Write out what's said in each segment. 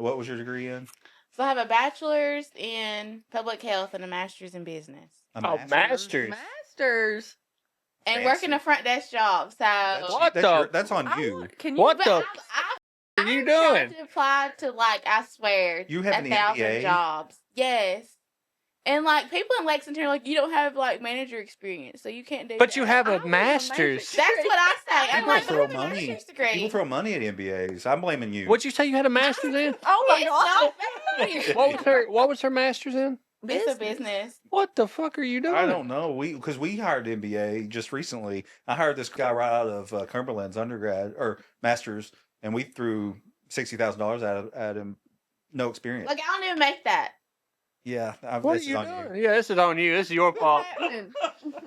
What was your degree in? So I have a bachelor's in public health and a master's in business. Masters. And working a front desk job. So that's on you. What are you doing? To apply to I swear, you have 1,000 jobs. Yes. And people in Lexington are like, you don't have manager experience, so you can't do. But you have a master's. That's what I say. I'm like, throw money. People throw money at MBAs. I'm blaming you. What'd you say you had a master's in? Oh my God! What was her master's in? It's a business. What the fuck are you doing? I don't know. Because we hired an MBA just recently. I hired this guy right out of Cumberland's undergrad or master's, and we threw $60,000 at him. No experience. I don't even make that. Yeah, what are you doing? Yeah, this is on you. This is your fault. Maybe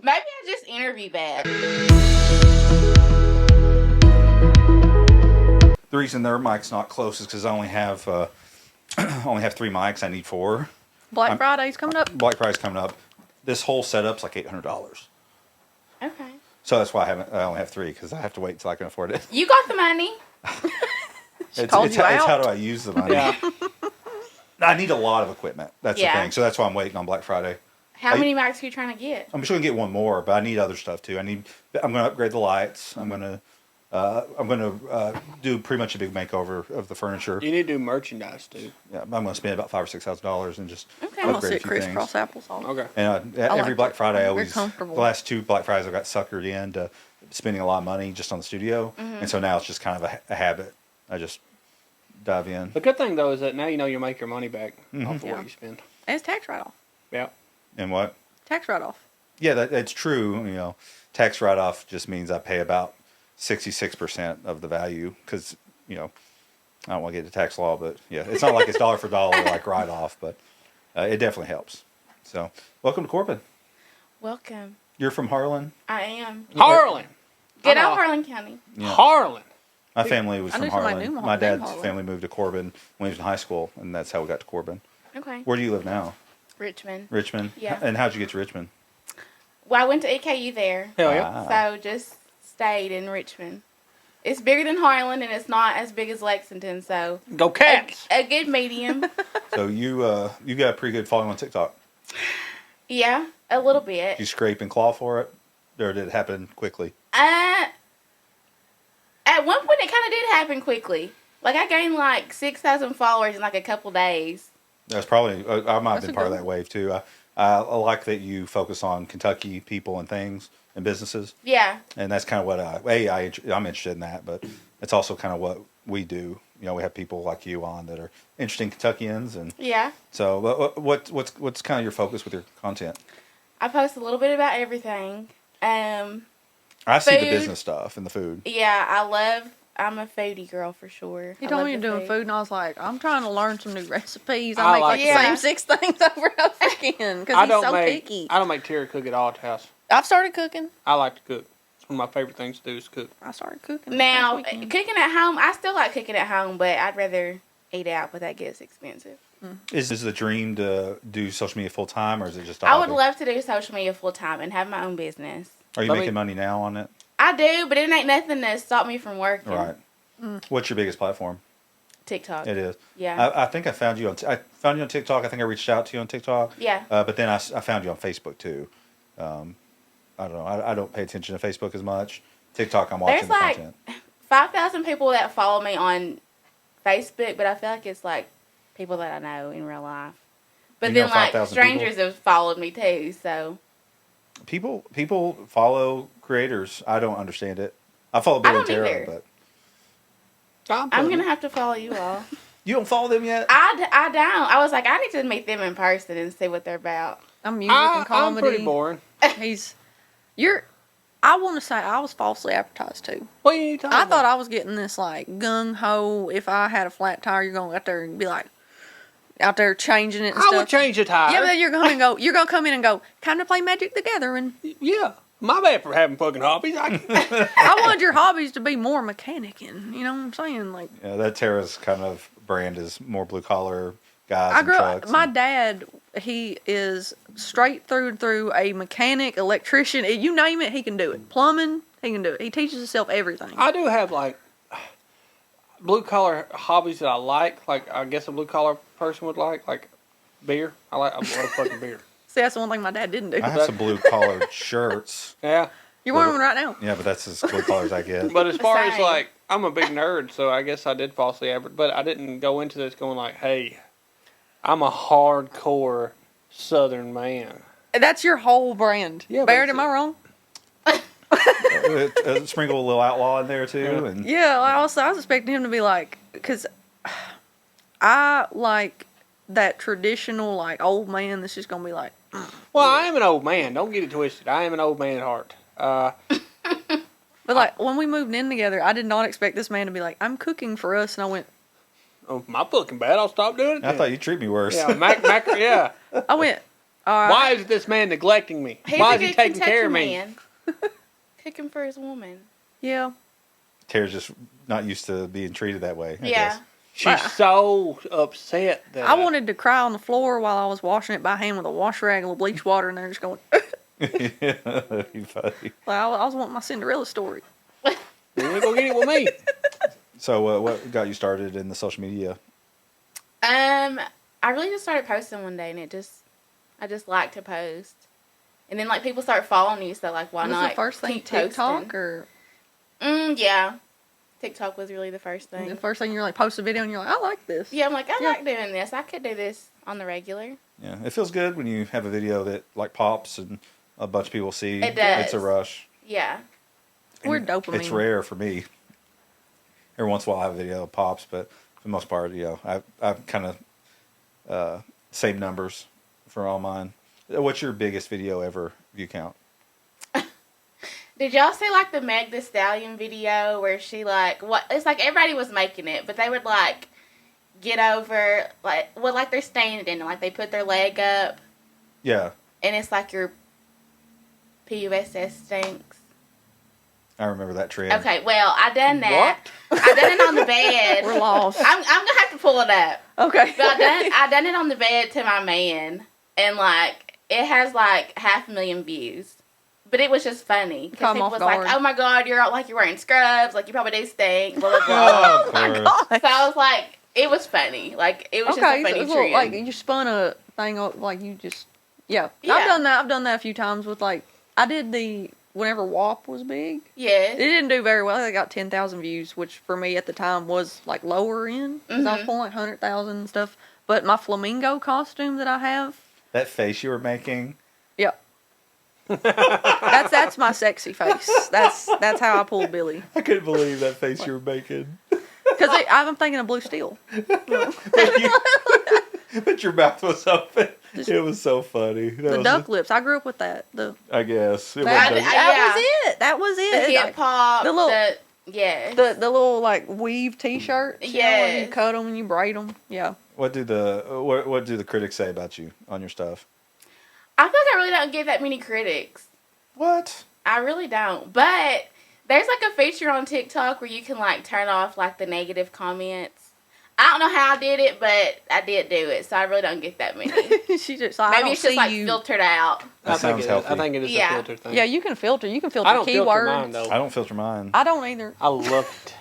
I just interview bad. The reason their mic's not close is because I only have 3 mics. I need 4. Black Friday's coming up. Black Friday's coming up. This whole setup's like $800. Okay. So that's why I only have 3 because I have to wait until I can afford it. You got the money. It's how do I use the money? Yeah. I need a lot of equipment. That's the thing. So that's why I'm waiting on Black Friday. How many mics are you trying to get? I'm just going to get one more, but I need other stuff too. I'm going to upgrade the lights. I'm going to do pretty much a big makeover of the furniture. You need to do merchandise too. Yeah, I'm going to spend about $5,000 or $6,000 and just upgrade a few things. Crisscross applesauce. Okay. And every Black Friday, the last 2 Black Fridays, I got suckered into spending a lot of money just on the studio, and so now it's just kind of a habit. I just dive in. The good thing though is that now you know you'll make your money back off of what you spend. And it's tax write-off. Yeah. And what? Tax write-off. Yeah, that's true. Tax write-off just means I pay about 66% of the value because, I don't want to get into tax law, but yeah, it's not like it's dollar for dollar like write-off, but it definitely helps. So, welcome to Corbin. Welcome. You're from Harlan? I am. Harlan. Get out Harlan County. Yeah. Harlan. My family was from Harlan. My dad's family moved to Corbin when he was in high school, and that's how we got to Corbin. Okay. Where do you live now? Richmond. Richmond? Yeah. And how'd you get to Richmond? Well, I went to EKU there. Hell yeah. So just stayed in Richmond. It's bigger than Harlan, and it's not as big as Lexington, so... Go Cats! A good medium. So you got a pretty good following on TikTok. Yeah, a little bit. Did you scrape and claw for it? Or did it happen quickly? At one point, it kind of did happen quickly. I gained 6,000 followers in a couple days. That's probably, I might have been part of that wave too. I like that you focus on Kentucky people and things and businesses. Yeah. And that's kind of what I'm interested in that, but it's also kind of what we do. We have people like you on that are interesting Kentuckians, and yeah. So what's kind of your focus with your content? I post a little bit about everything. I see the business stuff and the food. Yeah, I'm a foodie girl for sure. You told me you're doing food, and I was like, I'm trying to learn some new recipes. I make the same 6 things over and over again because he's so picky. I don't make Tera cook at all at the house. I've started cooking. I like to cook. It's one of my favorite things to do is cook. I started cooking. Now, cooking at home, I still like cooking at home, but I'd rather eat out, but that gets expensive. Is the dream to do social media full time, or is it just I would love to do social media full time and have my own business. Are you making money now on it? I do, but it ain't nothing to stop me from working. Right. What's your biggest platform? TikTok. It is. Yeah. I think I found you on TikTok. I think I reached out to you on TikTok. Yeah. But then I found you on Facebook too. I don't know. I don't pay attention to Facebook as much. TikTok, I'm watching the content. 5,000 people that follow me on Facebook, but I feel like it's people that I know in real life. But then strangers have followed me too, so. People follow creators. I don't understand it. I follow Bill and Tara, but. I'm going to have to follow you all. You don't follow them yet? I don't. I was like, I need to meet them in person and see what they're about. I'm music and comedy. I'm pretty boring. I want to say I was falsely advertised too. What are you talking about? I thought I was getting this gung-ho, if I had a flat tire, you're going out there and be out there changing it and stuff. I would change the tire. Yeah, but you're going to come in and go, kind of play Magic together. And yeah. My bad for having fucking hobbies. I wanted your hobbies to be more mechanicking. You know what I'm saying? Yeah, that Tara's kind of brand is more blue collar guys. My dad, he is straight through and through a mechanic, electrician. You name it, he can do it. Plumbing, he can do it. He teaches himself everything. I do have blue collar hobbies that I like I guess a blue collar person would like beer. I love fucking beer. See, that's the one thing my dad didn't do. I have some blue collared shirts. Yeah. You're wearing one right now. Yeah, but that's as blue collar as I get. But as far as like, I'm a big nerd, so I guess I did falsely advertise. But I didn't go into this going like, hey, I'm a hardcore Southern man. That's your whole brand. Yeah, Barrett, am I wrong? Sprinkle a little outlaw in there too, and Yeah, I was expecting him to be like, because I like that traditional like old man that's just gonna be like. Well, I am an old man. Don't get it twisted. I am an old man at heart. But like when we moved in together, I did not expect this man to be like, "I'm cooking for us," and I went, "Oh, my fucking bad. I'll stop doing it." I thought you'd treat me worse. Yeah, yeah. I went. All right. Why is this man neglecting me? Why is he taking care of me? Man. Cooking for his woman. Yeah. Tara's just not used to being treated that way. I Yeah. guess. She's so upset that I wanted to cry on the floor while I was washing it by hand with a wash rag and with bleach water, and they're just going. Yeah, that'd be funny. Like, I was wanting my Cinderella story. You want to go get it with me? So, what got you started in the social media? I really just started posting one day, and I just like to post, and then like people start following you, so like why not? Was the first thing keep TikTok posting? or? Yeah, TikTok was really the first thing. The first thing you're like post a video and you're like, I like this. Yeah, I'm like I like doing this. I could do this on the regular. Yeah, it feels good when you have a video that like pops and a bunch of people see. It does. It's a rush. Yeah. We're And dopamine. It's rare for me. Every once in a while I have a video that pops, but for the most part, I've kind of same numbers for all mine. What's your biggest video ever view count? Did y'all see like the Meg Thee Stallion video where she like what? It's like everybody was making it, but they would like get over like they're standing and like they put their leg up. Yeah. And it's like your PUSS stinks. I remember that trend. Okay, well I done that. What? I done it on the bed. We're lost. I'm gonna have to pull it up. Okay. But I done it on the bed to my man, and like it has like 500,000 views. But it was just funny because people was like, "Oh my god, you're wearing scrubs, like you probably do stink." Blah blah blah. Oh my god! So I was like, it was funny. Like it was just a funny trend. Like you spun a thing up, like you just yeah. Yeah. I've done that a few times with like I did whenever WAP was big. Yeah. It didn't do very well. I got 10,000 views, which for me at the time was like lower end because I was pulling like 100,000 and stuff. But my flamingo costume that I have. That face you were making. Yeah. that's my sexy face. That's how I pull Billy. I couldn't believe that face you were making. Because I'm thinking of blue steel. But your mouth was open. It was so funny. The duck lips. I grew up with that. I guess. That was it. The hip hop. The little, yeah. The little like weave T-shirts. Yeah. You cut them and you braid them. Yeah. What do the critics say about you on your stuff? I feel like I really don't get that many critics. What? I really don't. But there's like a feature on TikTok where you can like turn off like the negative comments. I don't know how I did it, but I did do it, so I really don't get that many. Maybe it's just like filtered out. That sounds healthy. I think it is a filter thing. Yeah, you can filter. You can filter I don't keywords. filter mine though. I don't filter mine. I don't either. I love it.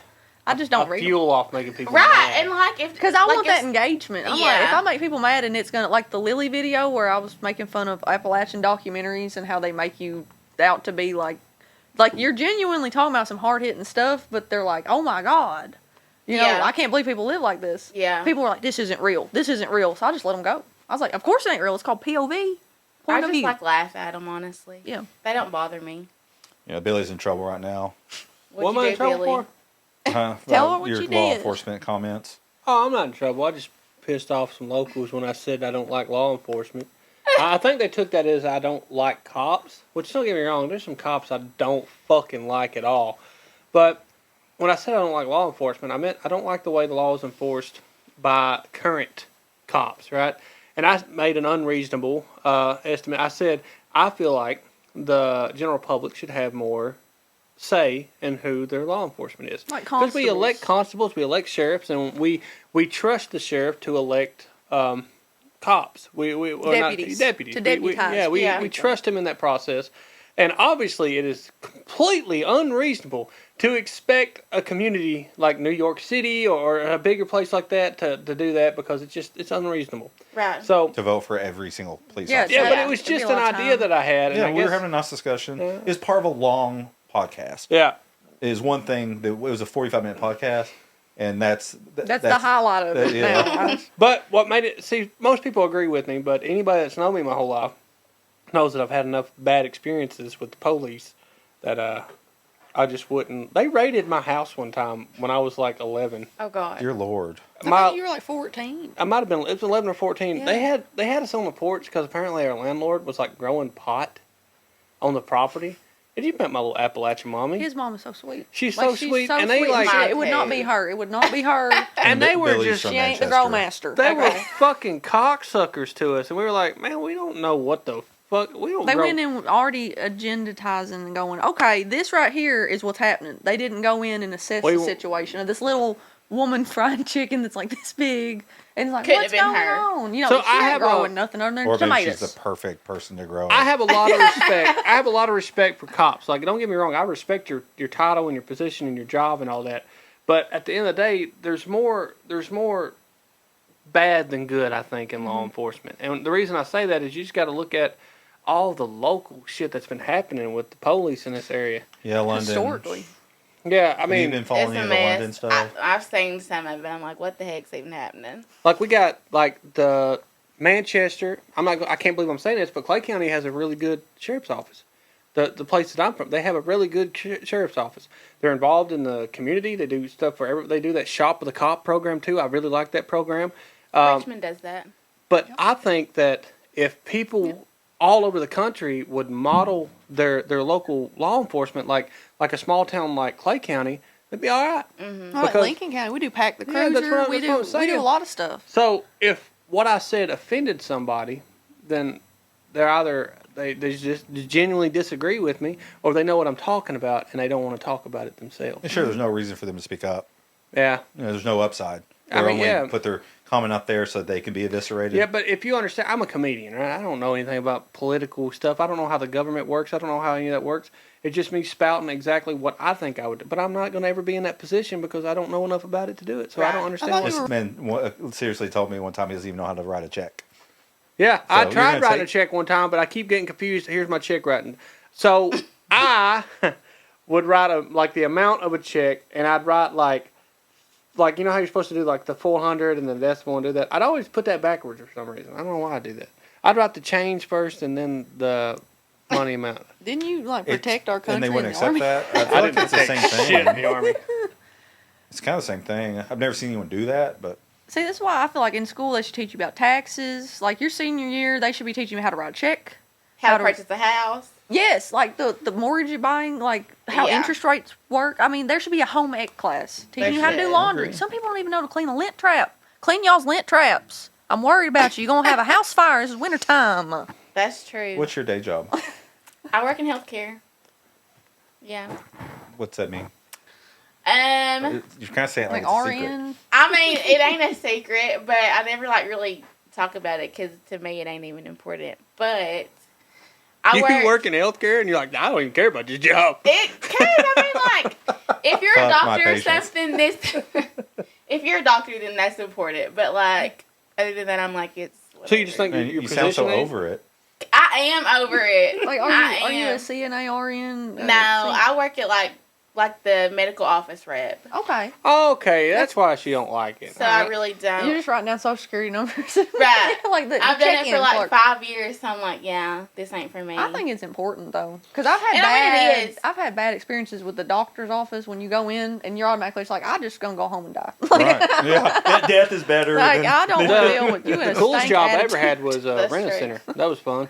I just don't read fuel off making people right, mad. and like because I want that engagement. I'm like, if Yeah. I make people mad and it's gonna like the Lily video where I was making fun of Appalachian documentaries and how they make you out to be like you're genuinely talking about some hard hitting stuff, but they're like, oh my god, you know, I can't believe people live like this. Yeah, people are like, this isn't real. This isn't real. So I just let them go. I was like, of course it ain't real. It's called POV. I just like laugh at them, honestly. Yeah, they don't bother me. Yeah, Billy's in trouble right now. What am I in trouble for? Tell her what your you law did. enforcement comments. Oh, I'm not in trouble. I just pissed off some locals when I said I don't like law enforcement. I think they took that as I don't like cops, which don't get me wrong, there's some cops I don't fucking like at all. But when I said I don't like law enforcement, I meant I don't like the way the law is enforced by current cops, right? And I made an unreasonable estimate. I said, I feel like the general public should have more say in who their law enforcement is. Like because we elect constables, we elect sheriffs, and we trust the sheriff to elect cops. Deputies. Deputies. To deputize. We trust him in that process. And obviously, it is completely unreasonable to expect a community like New York City or a bigger place like that to do that, because it's unreasonable. Right. So To vote for every single police Yeah, officer. yeah, but Yeah. it was It'd be just a an lot of idea time. that I had. And Yeah, I we guess, were having a nice discussion. Yeah. It's part of a long podcast. Yeah. Is one thing that it was a 45-minute podcast, and that's That's the highlight of it yeah. now. But what made it, see, most people agree with me, but anybody that's known me my whole life knows that I've had enough bad experiences with the police that I just wouldn't. They raided my house one time when I was like 11. Oh God. Dear Lord. I thought you were like 14. I might have been, it was 11 or 14. Yeah. They had us on the porch because apparently our landlord was like growing pot on the property. And you met my little Appalachian mommy. His mom is so sweet. She's so sweet, and they sweet. like- Shit, it would not be her. It would not be her. and they were Billy's just, from She ain't the Manchester. grow master. they were Okay. fucking cocksuckers to us. And we were like, man, we don't know what the fuck, we don't They grow. went in already agendatizing and going, okay, this right here is what's happening. They didn't go in and assess We the w- situation of this little woman frying chicken that's like this big. And it's like, Couldn't what's have been going her. on? You know, So she I ain't have growing nothing other than Or maybe tomatoes. she's the perfect person to grow. I have a lot of respect. I have a lot of respect for cops. Like, don't get me wrong. I respect your title and your position and your job and all that. But at the end of the day, there's more bad than good, I think, in law enforcement. And the reason I say that is you just got to look at all the local shit that's been happening with the police in this area. Yeah, London. Historically. Yeah, I Have you mean, been following It's any a of the London mess. stuff? I've seen some of it. I'm like, what the heck's even happening? like we got like the Manchester. I can't believe I'm saying this, but Clay County has a really good sheriff's office. The place that I'm from, they have a really good sheriff's office. They're involved in the community. They do stuff for they do that Shop with a Cop program too. I really like that program. Richmond does that. But I think that if people all over the country would model their local law enforcement like a small town like Clay County, it'd be all right. Oh, like Because- Lincoln County, we do pack the Yeah, cruiser. that's what we I'm do saying. a lot of stuff. So if what I said offended somebody, then they're either they just genuinely disagree with me, or they know what I'm talking about and they don't want to talk about it themselves. And sure, there's no reason for them to speak up. Yeah. You know, there's no upside. I They mean, only yeah. put their comment up there so they can be eviscerated. Yeah, but if you understand, I'm a comedian, right? I don't know anything about political stuff. I don't know how the government works. I don't know how any of that works. It's just me spouting exactly what I think I would do. But I'm not going to ever be in that position because I don't know enough about it to do it. So I don't Right. understand. I thought what- This man seriously told me one time he doesn't even know how to write a check. Yeah, I you're tried gonna writing a take- check one time, but I keep getting confused. Here's my check writing. So I would write like the amount of a check, and I'd write like you know how you're supposed to do like the 400 and the decimal and do that. I'd always put that backwards for some reason. I don't know why I do that. I'd write the change first and then the money amount. Didn't you like It's- protect our country And they wouldn't in the army? accept that. I feel like it's the same Shit in thing. the army. It's kind of the same thing. I've never seen anyone do that, but See, that's why I feel like in school they should teach you about taxes. Like your senior year, they should be teaching you how to write a check. How to purchase a house. Yes, like the mortgage you're buying, like how Yeah. interest rates work. I mean, there should be a home ec class teaching you how to do should. laundry. Agree. Some people don't even know to clean a lint trap. Clean y'all's lint traps. I'm worried about you. You're gonna have a house fire. This is winter time. That's true. what's your day job? I work in healthcare. Yeah. What's that mean? You You're kind of saying it like, Like it's a secret. RN. I mean, it ain't a secret, but I never like really talk about it because to me it ain't even important. But I You work. work in healthcare and you're like, I don't even care about this job. It could. I mean, like, if you're a Fuck my doctor or patience. something, if you're a doctor, then that's important. But like, other than that, I'm like, it's. So you just think Man, your you sound so position over it. I am over it. Like, I are you a am. CNA RN? No, I work at like the medical office rep. Okay. Okay, that's why she don't like it. So I really You're don't. just writing down social security numbers. Right. Like the I've done it check-in for like clerk. 5 years, so I'm like, yeah, this ain't for me. I think it's important though, because I've had And I mean, it is. I've had bad experiences with the doctor's office when you go in and you're automatically just like, I'm just gonna go home and die. Right. Yeah. That death is better. Like than, I don't than- want to deal with you in The a coolest stank job I attitude. ever had was That's rent a true. center. That was fun.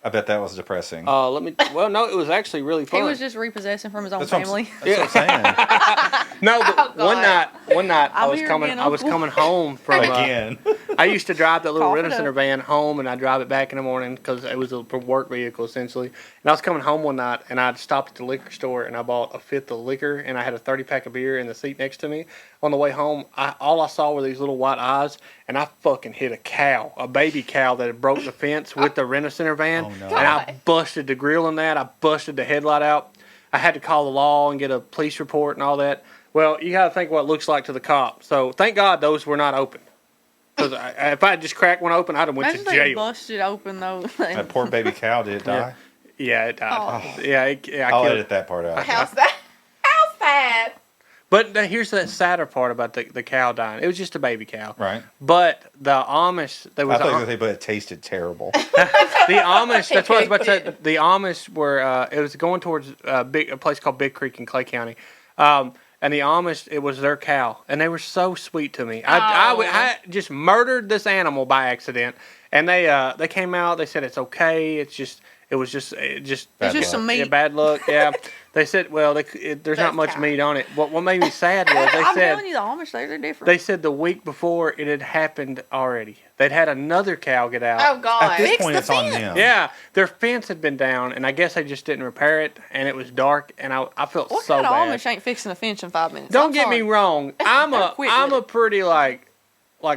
I bet that was depressing. Well, no, it was actually really fun. He was just repossessing from his own That's what I'm- family. That's what I'm saying. No, but Oh, God. one night I I'm was here coming. again, I was Uncle. coming home from. Again. I I used to drive that little Cough it Rent-A-Center up. van home, and I drive it back in the morning because it was a work vehicle essentially. And I was coming home one night, and I stopped at the liquor store, and I bought a fifth of liquor, and I had a 30-pack of beer in the seat next to me. On the way home, all I saw were these little white eyes, and I fucking hit a baby cow that had broke the fence with the Rent-A-Center van, Oh, no. and I busted the grill in that. I busted the headlight out. I had to call the law and get a police report and all that. Well, you got to think what it looks like to the cop. So thank God those were not open. Because if I had just cracked one open, I'd have went Imagine to they jail. busted open though. That poor baby cow, did it die? Yeah, it died. Oh. Yeah, I I'll killed it. edit that part out. How sad. How sad. But here's the sadder part about the cow dying. It was just a baby cow. Right. But the Amish, I thought you were going to say, but it tasted terrible. the Amish. That's what I was about to say. The Amish were. It was going towards a place called Big Creek in Clay County, and the Amish. It was their cow, and they were so sweet to me. I just murdered this animal by accident, and they came out. They said it's okay. It was just Bad luck. some meat. Yeah, bad luck. Yeah. They said, well, there's not much cow. meat on it. What made me sad was they I'm said telling you, the Amish, they're different. they said the week before it had happened already. They'd had another cow get out. Oh God. At this Fix point, the it's on fence. them. Yeah, their fence had been down, and I guess they just didn't repair it, and it was dark, and I felt what so kind of bad. Amish ain't fixing a fence in 5 minutes? Don't I'm get me sorry. wrong. I'm Quit a with it. pretty like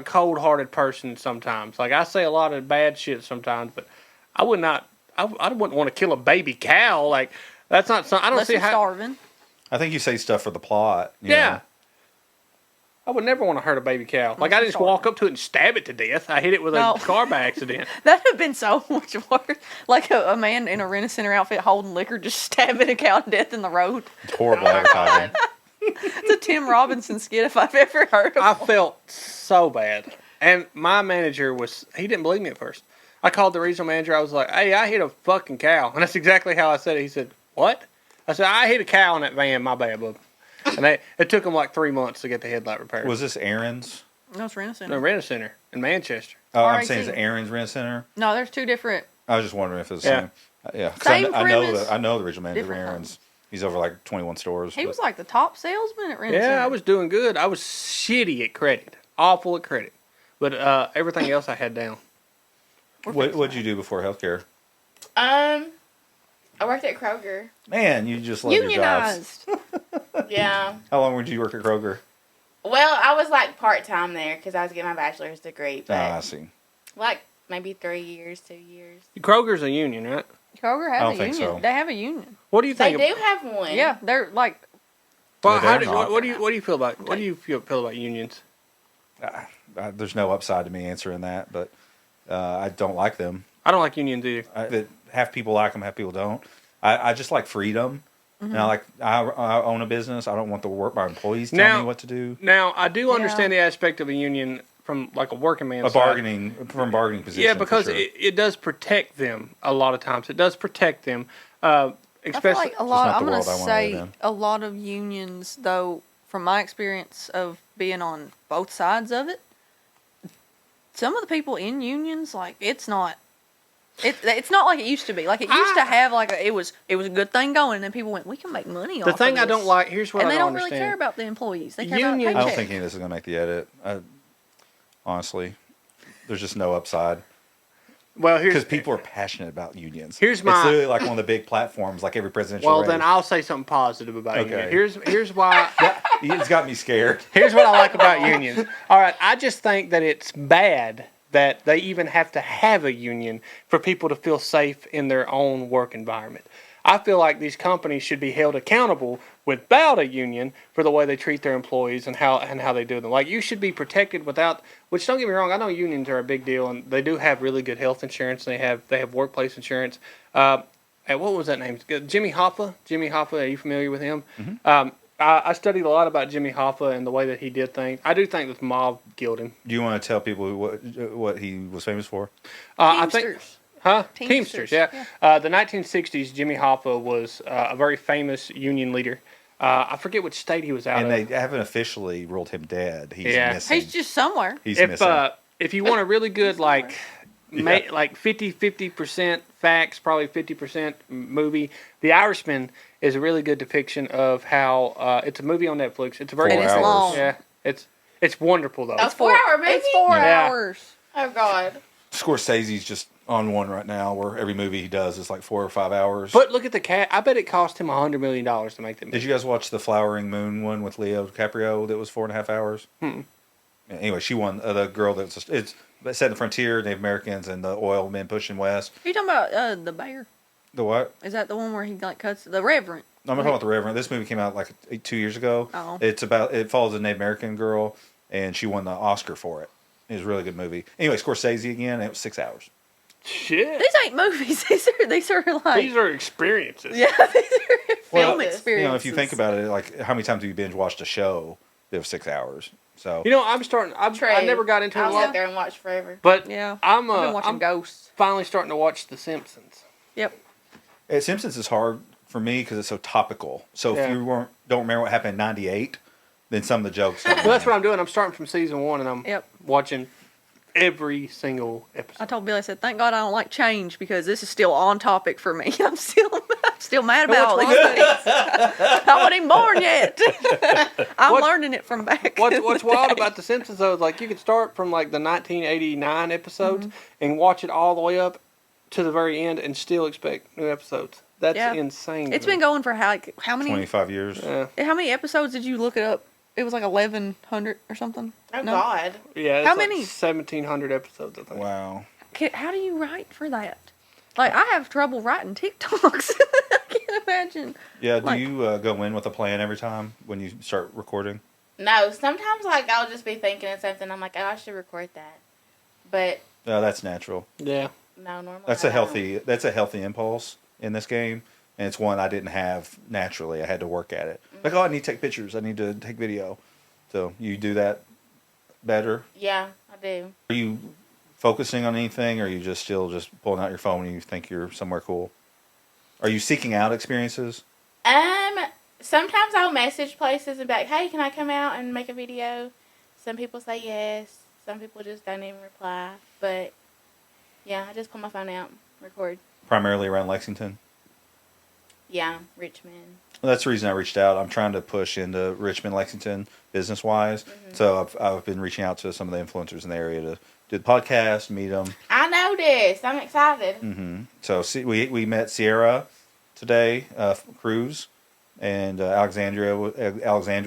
cold-hearted person sometimes. Like I say a lot of bad shit sometimes, but I wouldn't want to kill a baby cow. Like that's not something. I don't Unless see they're how. starving. I think you say stuff for the plot. you Yeah. know. I would never want to hurt a baby cow. Like Unless I you're just walk starving. up to it and stab it to death. I hit it with No. a car by accident. That'd have been so much worse. Like a man in a Rent-A-Center outfit holding liquor just stabbing a cow to death in the road. It's horrible Oh my advertising. God. It's a Tim Robinson skit if I've ever heard of I one. felt so bad. And my manager he didn't believe me at first. I called the regional manager. I was like, hey, I hit a fucking cow. And that's exactly how I said it. He said, what? I said, I hit a cow in that van. My bad, bub. And it took them like 3 months to get the headlight repaired. Was this Aaron's? No, it's the Rent-A-Center. Rent-A-Center in Manchester. Oh, I'm RAC. saying it's Aaron's Rent Center. No, there's two different. I was just wondering if it was Yeah. the same. Yeah. 'Cause Same I know premise, I know the original manager of different Aaron's. He's over like 21 stores. He but- was like the top salesman at Rent-A-Center. Yeah, I was doing good. I was shitty at credit. Awful at credit. But everything else I had down. What'd you do before healthcare? I worked at Kroger. Man, you just love your jobs. Unionized. Yeah. How long did you work at Kroger? Well, I was like part-time there because I was getting my bachelor's degree. But I see. like maybe 3 years, 2 years. Kroger's a union, right? Kroger I has don't a think union. so. They have a union. What do you They think? do have one. Yeah, they're like. Well, They're not. what do you feel about unions? There's no upside to me answering that, but I don't like them. I don't like unions either. That half people like them, half people don't. I just like freedom. Mm-hmm. And I own a business. I don't want my employees telling Now- me what to do. Now, I do Yeah. understand the aspect of a union from like a working man's A side. bargaining position. Yeah, for because sure. it does protect them a lot of times. It does protect them, I feel especially. like a lot. not the I'm gonna world I wanna live say in. a lot of unions, though, from my experience of being on both sides of it, some of the people in unions, like it's not like it used to be. Like it used to have like it was a good thing going, and then people went, we can make money off The thing of I this. don't like, here's what and I they don't don't really understand. care about the employees. They care Unions- I about don't paycheck. think any of this is going to make the edit. Honestly, there's just no upside Well, because people are passionate about unions. Here's It's my- literally like one of the big platforms, like every presidential well, race. then I'll say something positive about Okay. unions. Here's why. It's got me scared. Here's what I like about unions. All right, I just think that it's bad that they even have to have a union for people to feel safe in their own work environment. I feel like these companies should be held accountable without a union for the way they treat their employees and how they do them. Like you should be protected without. Which don't get me wrong, I know unions are a big deal and they do have really good health insurance. They have workplace insurance. And what was that name? Jimmy Hoffa. Jimmy Hoffa. Are you familiar with him? Mm-hmm. I studied a lot about Jimmy Hoffa and the way that he did things. I do think the mob killed him. Do you want to tell people what he was famous for? I think. Teamsters. Huh? Teamsters, Teamsters, yeah. The 1960s, Jimmy Hoffa was a very famous union leader. I forget which state he was out And of. they haven't officially ruled him dead. He's Yeah. missing. He's just somewhere. He's if missing. if you want a really good like like 50% facts, probably 50% movie, The Irishman is a really good depiction of how it's a movie on Netflix. It's a very And it's hours. long. Yeah, it's It's wonderful though. A 4-hour movie? It's 4 Yeah. hours. Oh God. Scorsese's just on one right now where every movie he does is like 4 or 5 hours. But look at the cat. I bet it cost him $100 million to make that movie. Did you guys watch the Flowering Moon one with Leo DiCaprio that was 4.5 hours? Anyway, she won. The girl that's it's set in the frontier, Native Americans, and the oil men pushing west. Are you talking about the bear? The what? Is that the one where he like cuts the Reverend? No, I'm not talking about the Reverend. This movie came out like 2 years ago. Oh. It follows a Native American girl, and she won the Oscar for it. It was a really good movie. Anyway, Scorsese again. And it was 6 hours. Shit. These ain't movies. These are like These are experiences. yeah, these are Well, film experiences. If you think about it, like how many times have you binge watched a show that was 6 hours? So I never got into it a I'll lot. sit there and watch forever. But yeah, I've been watching Ghosts. finally starting to watch The Simpsons. Yep. Simpsons is hard for me because it's so topical. So Yeah. if you don't remember what happened in '98, then some of the jokes. Well, that's what I'm doing. I'm starting from season 1 and I'm Yep. watching every single I episode. told Billy, I said, "Thank God I don't like change because this is still on topic for me. I'm still mad about all these things. I wasn't even born yet. I'm learning it from back. What's wild about The Simpsons though is like you could start from like the 1989 episodes and watch it all the way up to the very end and still expect new episodes. That's insane. to It's me. been going for how many 25 years. Yeah, how many episodes did you look it up? It was like 1,100 or something. Oh No? God. yeah. It's How like many? 1,700 episodes, I think. Wow. How do you write for that? Like I have trouble writing TikToks. I can't imagine. Yeah. Do Like- you go in with a plan every time when you start recording? No, sometimes like I'll just be thinking of something. I'm like, oh, I should record that. But No, that's natural. Yeah. no, normally That's I a don't. healthy impulse in this game, and it's one I didn't have naturally. I had to work at it. Like, oh, I need to take pictures. I need to take video. So you do that better. Yeah, I do. Are you focusing on anything, or are you just still just pulling out your phone when you think you're somewhere cool? Are you seeking out experiences? Sometimes I'll message places and be like, hey, can I come out and make a video? Some people say yes. Some people just don't even reply. But yeah, I just pull my phone out, record. Primarily around Lexington. Yeah, Richmond. Well, that's the reason I reached out. I'm trying to push into Richmond, Lexington, business-wise. So I've been reaching out to some of the influencers in the area to do the podcast, meet them. I know this. I'm excited. So we met Sierra today, Cruz, and Alexandra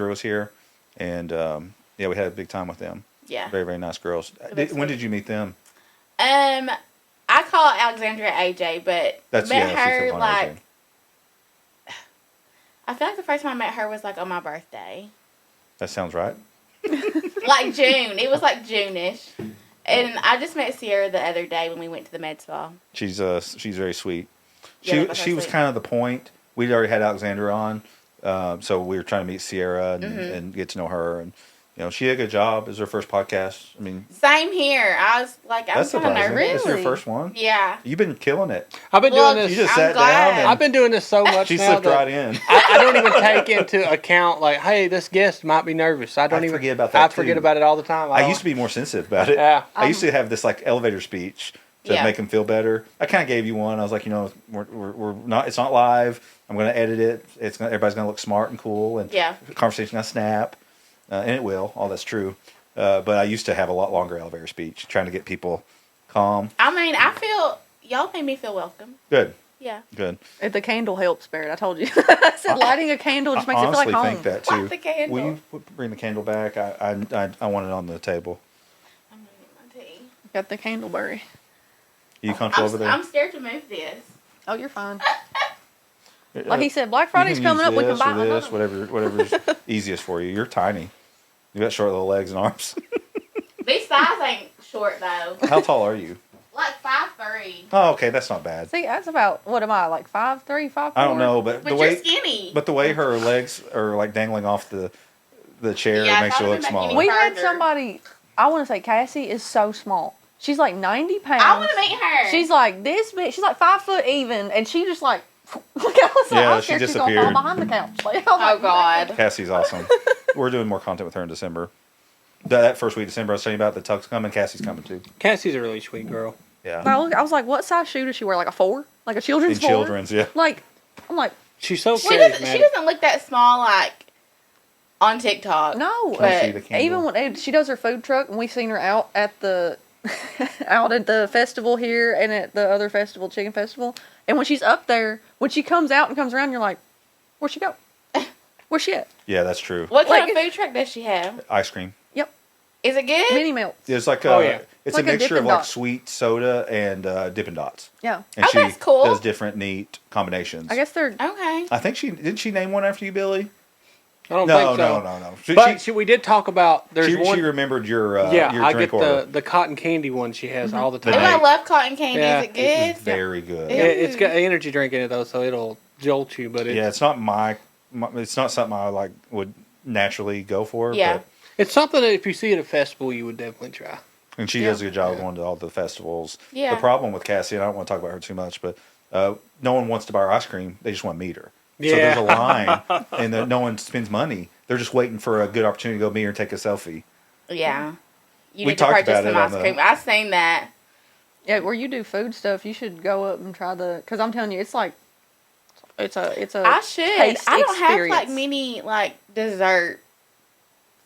was here, and yeah, we had a big time with them. Yeah. Very, very nice girls. When did you meet them? I call Alexandria AJ, but That's met she's her the one like AJ. I feel like the first time I met her was like on my birthday. That sounds right. Like June. It was like June-ish. And I just met Sierra the other day when we went to the med spa. She's very sweet. Yeah, She was kind of the point. We'd already had Alexandra on, so we were trying to meet Sierra and get to know her. And she did a good job. It was her first podcast. I mean, Same here. I was like, I'm that's kind of surprising. nervous. It's your first one. Yeah. You've been killing it. I've been Well, doing You this. just I'm sat glad. down. And I've been doing this so much she now slipped that right in. I don't even take into account like, hey, this guest might be nervous. I don't even forget about that, I forget too. about it all the time. I used to be more sensitive about it. Yeah. I used to have this like elevator speech to Yeah. make them feel better. I kind of gave you one. I was like, we're not. It's not live. I'm going to edit it. Everybody's going to look smart and cool, and Yeah. the conversation's going to snap, and it will. All that's true. But I used to have a lot longer elevator speech, trying to get people calm. I mean, y'all made me feel welcome. Good. Yeah. Good. If the candle helps, Barrett, I told you. I said lighting a candle just makes I it feel like honestly home. think that too. Light the candle. Will you bring the candle back? I want it on the table. I'm going to get my tea. Got the candleberry. Are you comfortable over there? I'm scared to move this. Oh, you're fine. Like he said, Black Friday's You can coming up. use We can this buy or this, another. whatever's easiest for you. You're tiny. You got short little legs and arms. These thighs ain't short though. How tall are you? Like 5'3". Oh, okay, that's not bad. See, that's about, what am I, like 5'3", 5'4"? I don't know, but But the you're way skinny. but the way her legs are like dangling off the chair Yeah, makes her I look thought it would make smaller. you We had further. somebody, I want to say Cassie is so small. She's like 90 pounds. I want to meet her. She's like this big. She's like 5 foot even, and she just like, I was like, Yeah, I was she scared she's gonna fall disappeared. behind the couch. Like, I was Oh like, God. Cassie's awesome. We're doing more content with her in December. That first week of December, I was telling you about the Tuck's coming. Cassie's coming too. Cassie's a really sweet girl. Yeah. I was like, what size shoe does she wear? Like a 4? Like a children's In 4? children's, yeah. Like, I'm like, She's so She charismatic. doesn't look that small. Like on TikTok. No, Can you see the but candle? even when she does her food truck, and we seen her out at the out at the festival here and at the other festival, chicken festival. And when she's up there, when she comes out and comes around, you're like, where'd she go? Where's she at? Yeah, that's true. what kind Like- of food truck does she have? Ice cream. Yep, Is it good? mini melts. It's like Oh, yeah. it's Like a a mixture of Dippin' like Dot. sweet soda and Dippin' Dots. Yeah, And Oh, she that's cool. does different neat combinations. I guess they're. Okay. I think didn't she name one after you, Billy? I don't No, think so. no. But we did talk about. There's She one. remembered your yeah, your I drink get order. the cotton candy one she has all the The Oh, time. I night. love cotton candy. Yeah, Is it It was good? very good. Yeah. It's got energy drink in it though, so it'll jolt you. But Yeah, it's not it's not something I like would naturally go for. Yeah. But, it's something that if you see at a festival, you would definitely try. and she does a good job of going to all the festivals. Yeah. The problem with Cassie, and I don't want to talk about her too much, but no one wants to buy her ice cream. They just want to meet her. So Yeah. there's a line, and no one spends money. They're just waiting for a good opportunity to go meet her and take a selfie. Yeah. You We need to talked purchase about some it on ice the- cream. I've seen that. Yeah, where you do food stuff, you should go up and try because I'm telling you, it's like, it's a I should. taste I don't have like experience. many like dessert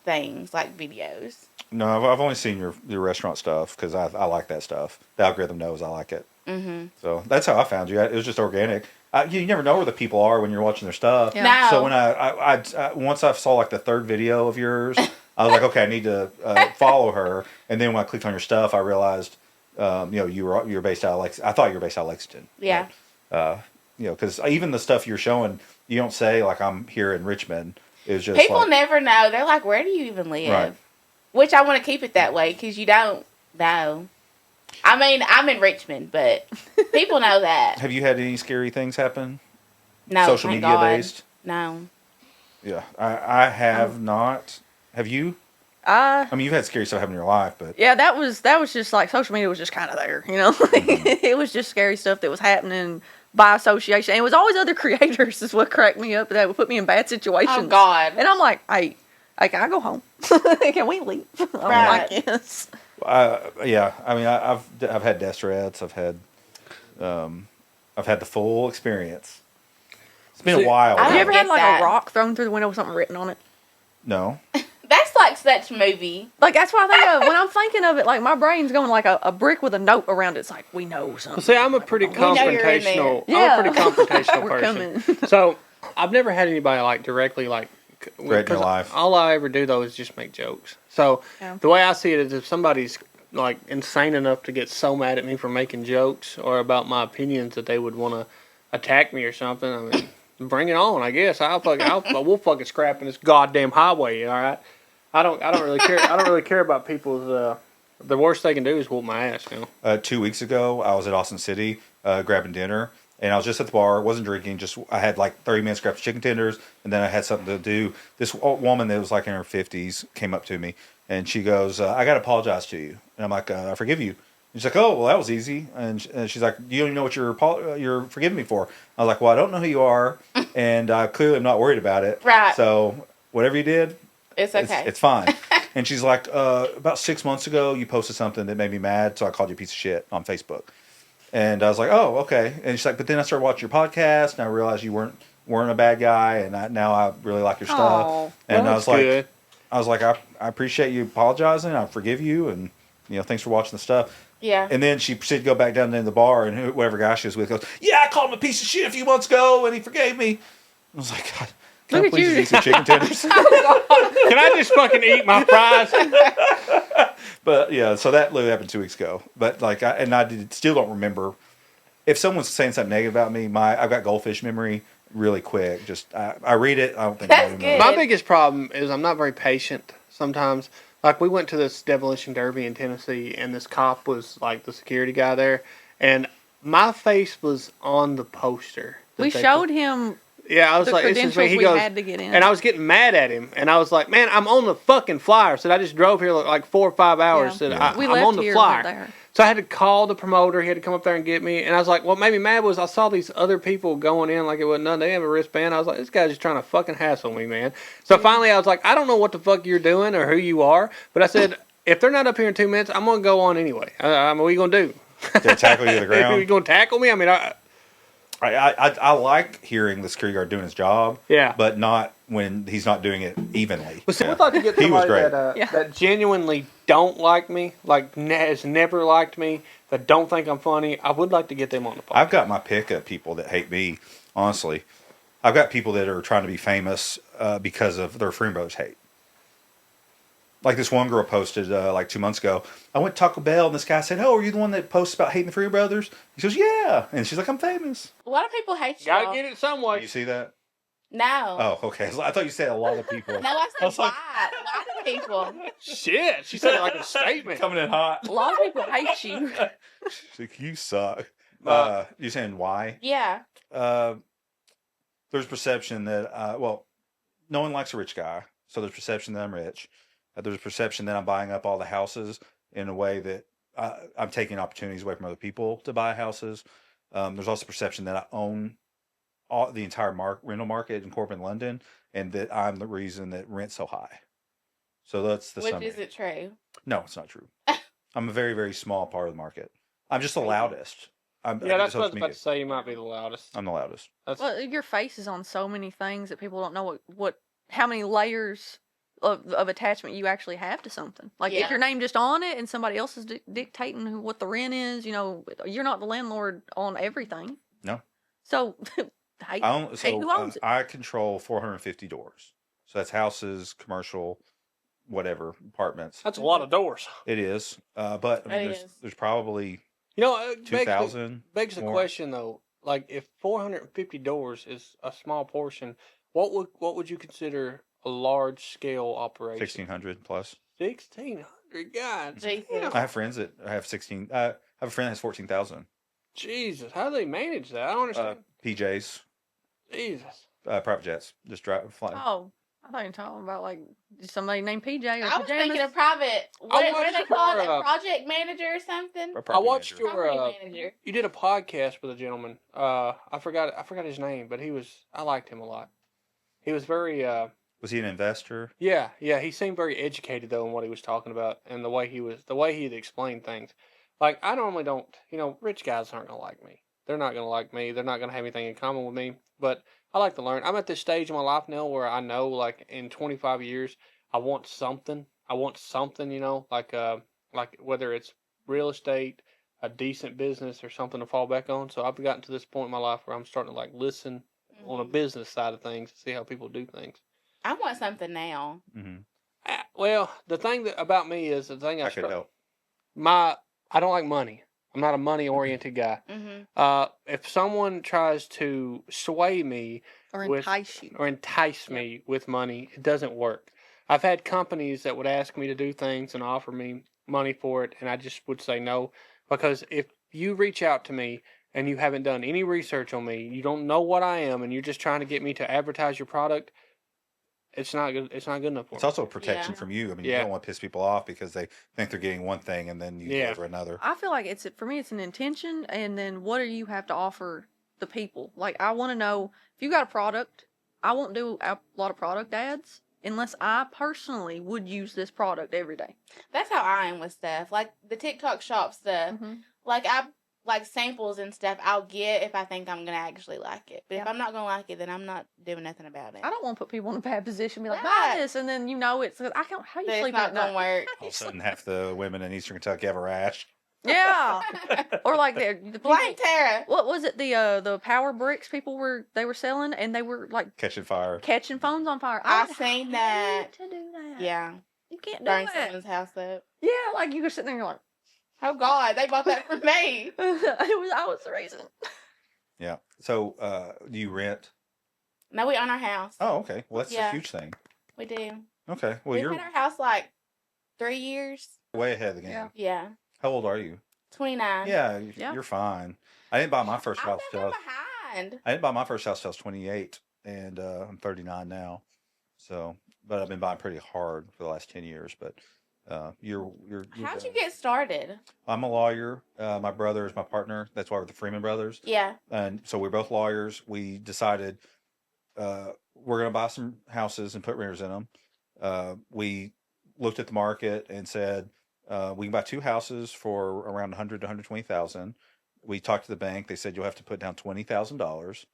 things like videos. No, I've only seen your restaurant stuff because I like that stuff. The algorithm knows I like it. Mm-hmm. So that's how I found you. It was just organic. You never know where the people are when you're watching their stuff. Yeah. No. So when I once I saw like the third video of yours, I was like, okay, I need to follow her. And then when I clicked on your stuff, I realized, you're based out of Lexington. I thought you were based out of Lexington. Yeah. Because even the stuff you're showing, you don't say like I'm here in Richmond. It was just People like, never know. They're like, where do you even live? Right. Which I want to keep it that way because you don't know. I mean, I'm in Richmond, but people know that. Have you had any scary things happen? No, Social thank media God. based? No. Yeah, I have not. Have you? I mean, you've had scary stuff happen in your life, but Yeah, that was just like social media was just kind of there, you know. It was just scary stuff that was happening by association, and it was always other creators is what cracked me up. That would put me in bad situations. Oh, God. And I'm like, hey, can I go home? Can we leave? I'm Right. like, yes. yeah. I mean, I've had death threats. I've had the full experience. It's been See, a while. I Have though. you ever had get like that. a rock thrown through the window with something written on it? No. That's like such movie. Like that's what I think of when I'm thinking of it. Like my brain's going like a brick with a note around it. It's like we know something. Well, see, I'm a pretty know you're in there. confrontational. Yeah. I'm a pretty confrontational We're person. coming. So I've never had anybody like directly like Threaten your 'cause life. All I ever do though is just make jokes. So Yeah. the way I see it is, if somebody's like insane enough to get so mad at me for making jokes or about my opinions that they would want to attack me or something, I mean, bring it on. I guess we'll fucking scrap in this goddamn highway. All right. I don't really care. I don't really care about people's. The worst they can do is whoop my ass. You know. 2 weeks ago, I was at Austin City grabbing dinner, and I was just at the bar. Wasn't drinking. Just I had like 30 minutes to grab some chicken tenders, and then I had something to do. This woman that was like in her 50s came up to me, and she goes, "I got to apologize to you." And I'm like, "I forgive you." And she's like, "Oh, well, that was easy." And she's like, "You don't even know what you're forgiving me for." I was like, "Well, I don't know who you are, and I clearly am not worried about it. Right. So whatever you did, It's okay. it's fine." And she's like, about 6 months ago, you posted something that made me mad, so I called you a piece of shit on Facebook. And I was like, oh, okay. And she's like, but then I started watching your podcast, and I realized you weren't a bad guy, and now I really like your stuff. Aw. And Well, I was that's like, good. I appreciate you apologizing. I forgive you, and thanks for watching the stuff. Yeah. And then she proceeded to go back down to the bar, and whatever guy she was with goes, yeah, I called him a piece of shit a few months ago, and he forgave me. I was like, God, can I Look at please you. eat some chicken tenders? Can I just fucking eat my fries? But yeah, so that literally happened 2 weeks ago. But like, still don't remember if someone's saying something negative about me. I've got goldfish memory really quick. Just I read it. I don't think That's I remember. good. My biggest problem is I'm not very patient sometimes. Like we went to this demolition derby in Tennessee, and this cop was like the security guy there, and my face was on the poster. that We they showed put- him Yeah, I was the like, this is me. credentials He we goes, had to get in. and I was getting mad at him, and I was like, man, I'm on the fucking flyer. So I just drove here like 4 or 5 hours. Yeah. Said, Yeah. We I'm left on the here, flyer. went there. So I had to call the promoter. He had to come up there and get me. And I was like, what made me mad was I saw these other people going in like it wasn't nothing. They have a wristband. I was like, this guy's just trying to fucking hassle me, man. So finally I was like, I don't know what the fuck you're doing or who you are. But I said, if they're not up here in 2 minutes, I'm going to go on anyway. I mean, what are you going to do? They tackle you to the Are you ground. going to tackle me? I mean, I like hearing the security guard doing his job. Yeah. But not when he's not doing it evenly. But see, Yeah. we'd like to get He was somebody great. that genuinely don't like me, like has never liked me, that don't think I'm funny. I would like to get them on the podcast. I've got my pick of people that hate me, honestly. I've got people that are trying to be famous because of their Freeman Brothers hate. Like this one girl posted like 2 months ago, I went to Taco Bell and this guy said, "Oh, are you the one that posts about hating the Freeman Brothers?" He goes, "Yeah." And she's like, "I'm famous." A lot of people hate you. Gotta get it some way. You see that? No. Oh, okay. I thought you said a lot of people. No, I said was like- why. A lot of people. Shit, she said it like a statement. Coming in hot. A lot of people hate you. She's like, "You suck." You saying why? Yeah. There's perception that no one likes a rich guy, so there's perception that I'm rich. There's a perception that I'm buying up all the houses in a way that I'm taking opportunities away from other people to buy houses. There's also perception that I own the entire rental market in corporate London, and that I'm the reason that rent's so high. So that's the Which summary. isn't true. No, it's not true. I'm a very, very small part of the market. I'm just the loudest. Yeah, that's what I was about to say. You might be the loudest. I'm the loudest. Well, your face is on so many things that people don't know how many layers of attachment you actually have to something. Like Yeah. if your name just on it and somebody else is dictating what the rent is, you're not the landlord on everything. No. So, hey, who owns it? I control 450 doors. So that's houses, commercial, whatever, apartments. That's a lot of doors. It is. But I mean, there's probably You know, it 2,000. begs the more. question though. Like, if 450 doors is a small portion, what would you consider a large scale operation? 1,600 plus. 1,600, God. Jesus. Damn. I have friends that have 16. I have a friend that has 14,000. Jesus, how do they manage that? I don't understand. PJs, Jesus. private jets, just flying. Oh, I thought you were talking about like somebody named PJ or I was pajamas. thinking of private. What are watched they called? your, A project manager or something? Or I property watched manager. your Property manager. you did a podcast with a gentleman. I forgot his name, but I liked him a lot. He was very Was he an investor? yeah. He seemed very educated though in what he was talking about and the way he'd explained things. Like, I normally don't, rich guys aren't gonna like me. They're not gonna like me. They're not gonna have anything in common with me. But I like to learn. I'm at this stage in my life now where I know, like, in 25 years, I want something. Like whether it's real estate, a decent business, or something to fall back on. So I've gotten to this point in my life where I'm starting to like listen on a business side of things to see how people do things. I want something now. Mm-hmm. Well, the thing about me is the thing I could help. I don't like money. I'm not a money-oriented guy. Mm-hmm. If someone tries to sway me or with- entice you. me with money, it doesn't work. I've had companies that would ask me to do things and offer me money for it, and I just would say no. Because if you reach out to me and you haven't done any research on me, you don't know what I am, and you're just trying to get me to advertise your product, it's not good. It's not good enough for It's me. also a protection Yeah. from you. I mean, you Yeah. don't want to piss people off because they think they're getting one thing and then you Yeah. deliver another. I feel like for me, it's an intention, and then what do you have to offer the people? Like, I want to know if you got a product. I won't do a lot of product ads unless I personally would use this product every day. That's how I am with stuff. Like the TikTok shop stuff. Mm-hmm. Like I like samples and stuff I'll get if I think I'm gonna actually like it. But if I'm not gonna like it, then I'm not doing nothing about it. I don't want to put people in a bad position. Be like, Right. buy this, and then it's. I can't. How you But it's sleep not at gonna night? work. All of a sudden, half the women in Eastern Kentucky have a rash. Yeah, or like the people. Blame Tara. What was it? The power bricks people were selling, and they were like Catching fire. catching phones on fire. I would seen hate that. To do that. Yeah. You can't do Burn it. someone's house up. Yeah, like you were sitting there, and you're like, Oh God, they bought that for me. I was the reason. Yeah. So, do you rent? No, we own our house. Oh, okay. Well, that's Yeah. a huge thing. We do. Okay. Well, We've you're had our house like 3 years. way ahead of the game. Yeah. Yeah. How old are you? 29. Yeah, Yeah. you're fine. I didn't buy my first I'm house never till behind. I didn't buy my first house till I was 28, and I'm 39 now. So, but I've been buying pretty hard for the last 10 years. But you're How'd you good. get started? I'm a lawyer. My brother is my partner. That's why we're the Freeman brothers. Yeah. And so we're both lawyers. We decided we're going to buy some houses and put renters in them. We looked at the market and said we can buy two houses for around 100 to 120,000. We talked to the bank. They said you'll have to put down $20,000.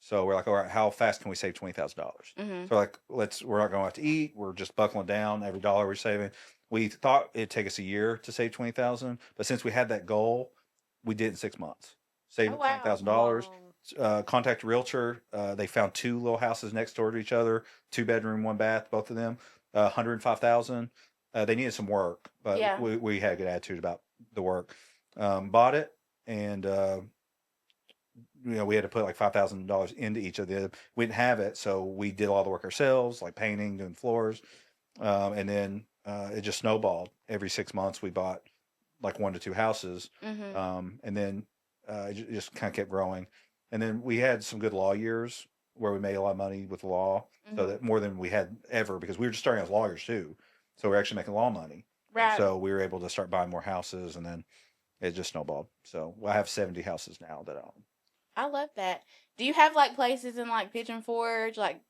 So we're like, all right, how fast can we save $20,000? Mhm. So like, we're not going out to eat. We're just buckling down every dollar we're saving. We thought it'd take us a year to save 20,000, but since we had that goal, we did it in 6 months. Saved Oh, wow. $20,000. Wow. Contact a realtor. They found 2 little houses next door to each other, 2 bedroom, 1 bath, both of them. 105,000. They needed some work, but Yeah. we had a good attitude about the work. Bought it, and we had to put like $5,000 into each of the. We didn't have it, so we did all the work ourselves, like painting, doing floors, and then it just snowballed. Every 6 months, we bought like 1 to 2 houses, Mhm. and then it just kind of kept growing. And then we had some good law years where we made a lot of money with the law, so Mhm. that more than we had ever, because we were just starting as lawyers too. So we're actually making law money. And Right. so we were able to start buying more houses, and then it just snowballed. So I have 70 houses now that I own. I love that. Do you have like places in like Pigeon Forge, like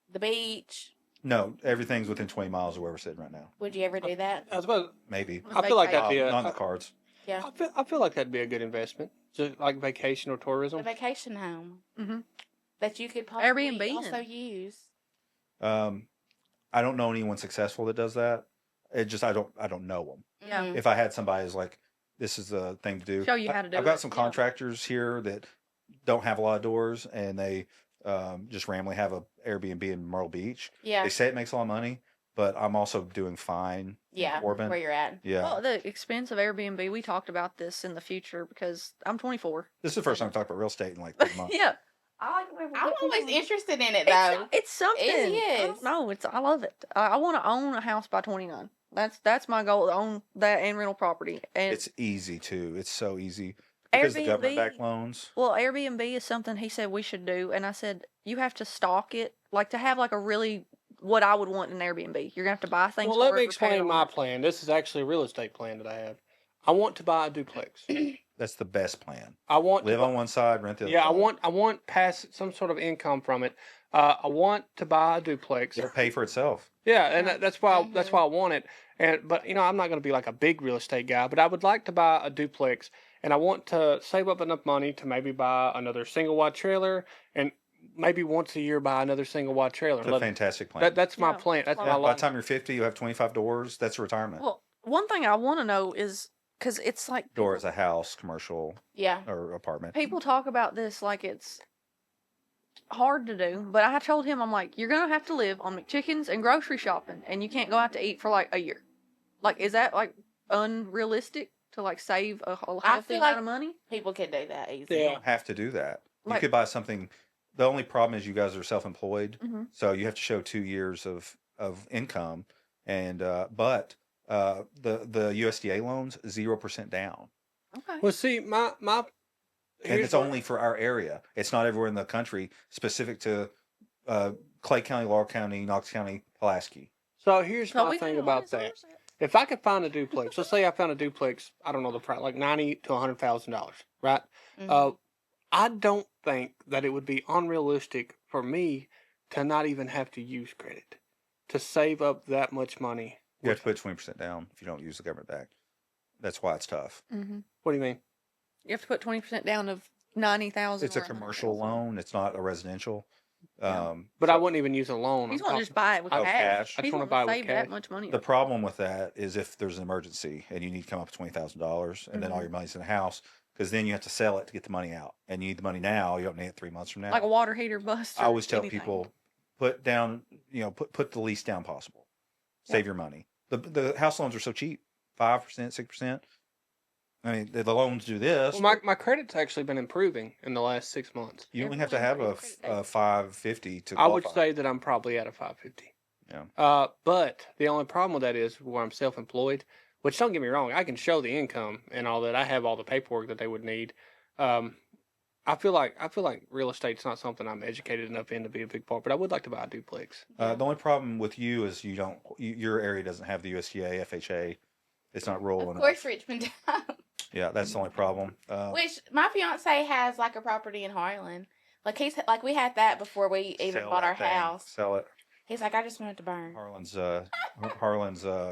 the beach? No, everything's within 20 miles of where we're sitting right now. Would you ever do that? I was about. Maybe. I feel like that'd be Not in the a. cards. Yeah. I feel like that'd be a good investment, just like vacation or A tourism. vacation home Mhm. that you could possibly Airbnb also it. use. I don't know anyone successful that does that. It just I don't know them. Yeah. Mhm. If I had somebody who's like, this is the thing to do. Show you how to do I've got it. some Yeah. contractors here that don't have a lot of doors, and they just randomly have a Airbnb in Myrtle Beach. Yeah. They say it makes a lot of money, but I'm also doing fine. in Yeah. Corbin. Where you're at. Yeah. Well, the expense of Airbnb, we talked about this in the future because I'm 24. This is the first time I talked about real estate in like 3 months. Yeah. I like when I'm always interested in it though. It's something. It I don't is. know. I love it. I want to own a house by 29. That's my goal, to own that and rental property. And It's easy too. It's so easy because the government backed loans. well, Airbnb is something he said we should do, and I said you have to stock it, like to have like a really what I would want in an Airbnb. You're gonna have to buy things. Well, for let it, me repair explain it. my plan. This is actually a real estate plan that I have. I want to buy a duplex. That's the best plan. I want Live to on one side, rent the other. Yeah, side. I want pass some sort of income from it. I want to buy a duplex. It'll pay for itself. Yeah, and that's why Mhm. that's why I want it. But I'm not going to be like a big real estate guy, but I would like to buy a duplex, and I want to save up enough money to maybe buy another single wide trailer, and maybe once a year buy another single wide trailer. It's a fantastic plan. That's my Yeah. plan. That's Yeah, my By the life. time you're 50, you have 25 doors. That's retirement. Well, one thing I want to know is because it's like Door is a house, commercial, Yeah. or apartment. people talk about this like it's hard to do, but I told him, I'm like, you're gonna have to live on McChickens and grocery shopping, and you can't go out to eat for like a year. Like, is that like unrealistic to like save a healthy feel amount like- of money? People could do that easy. You Yeah. don't have to do that. You Like- could buy something. The only problem is you guys are self-employed, Mhm. so you have to show 2 years of income, and the USDA loans 0% down, Okay. Well, see, my and here's it's what- only for our area. It's not everywhere in the country. Specific to Clay County, Laurel County, Knox County, Pulaski. So here's So my we thing can about always that. source it. If I could find a duplex, let's say I found a duplex, I don't know the price, like $90,000 to $100,000, right? Mhm. I don't think that it would be unrealistic for me to not even have to use credit to save up that much money. You have to put 20% down if you don't use the government back. That's why it's tough. Mhm. What do you mean? You have to put 20% down of 90,000. It's a commercial loan. It's not a residential. But I wouldn't even use a loan. He's I'm want to talking- just buy it with Oh, cash. cash. I He's just wanna want buy it to with save that cash. much money. The problem with that is if there's an emergency and you need to come up with $20,000 and then all your money's in the house, because then you have to sell it to get the money out, and you need the money now. You don't need it 3 months from now. Like a water heater bust. I or always tell anything. people, put down, put the least down possible. Save your money. The house loans are so cheap, 5%, 6%. I mean, the loans do this. Well, my credit's actually been improving in the last 6 months. You only have to have a 550 to I would qualify. say that I'm probably at a 550. Yeah. But the only problem with that is where I'm self-employed, which don't get me wrong, I can show the income and all that. I have all the paperwork that they would need. I feel like real estate's not something I'm educated enough in to be a big part, but I would like to buy a duplex. The only problem with you is your area doesn't have the USDA, FHA. It's not rural Of enough. course, Richmond does. Yeah, that's the only problem. Which my fiance has like a property in Harlan. Like we had that before we even Sell bought that our thing. house. Sell it. He's like, I just want it to burn. Harlan's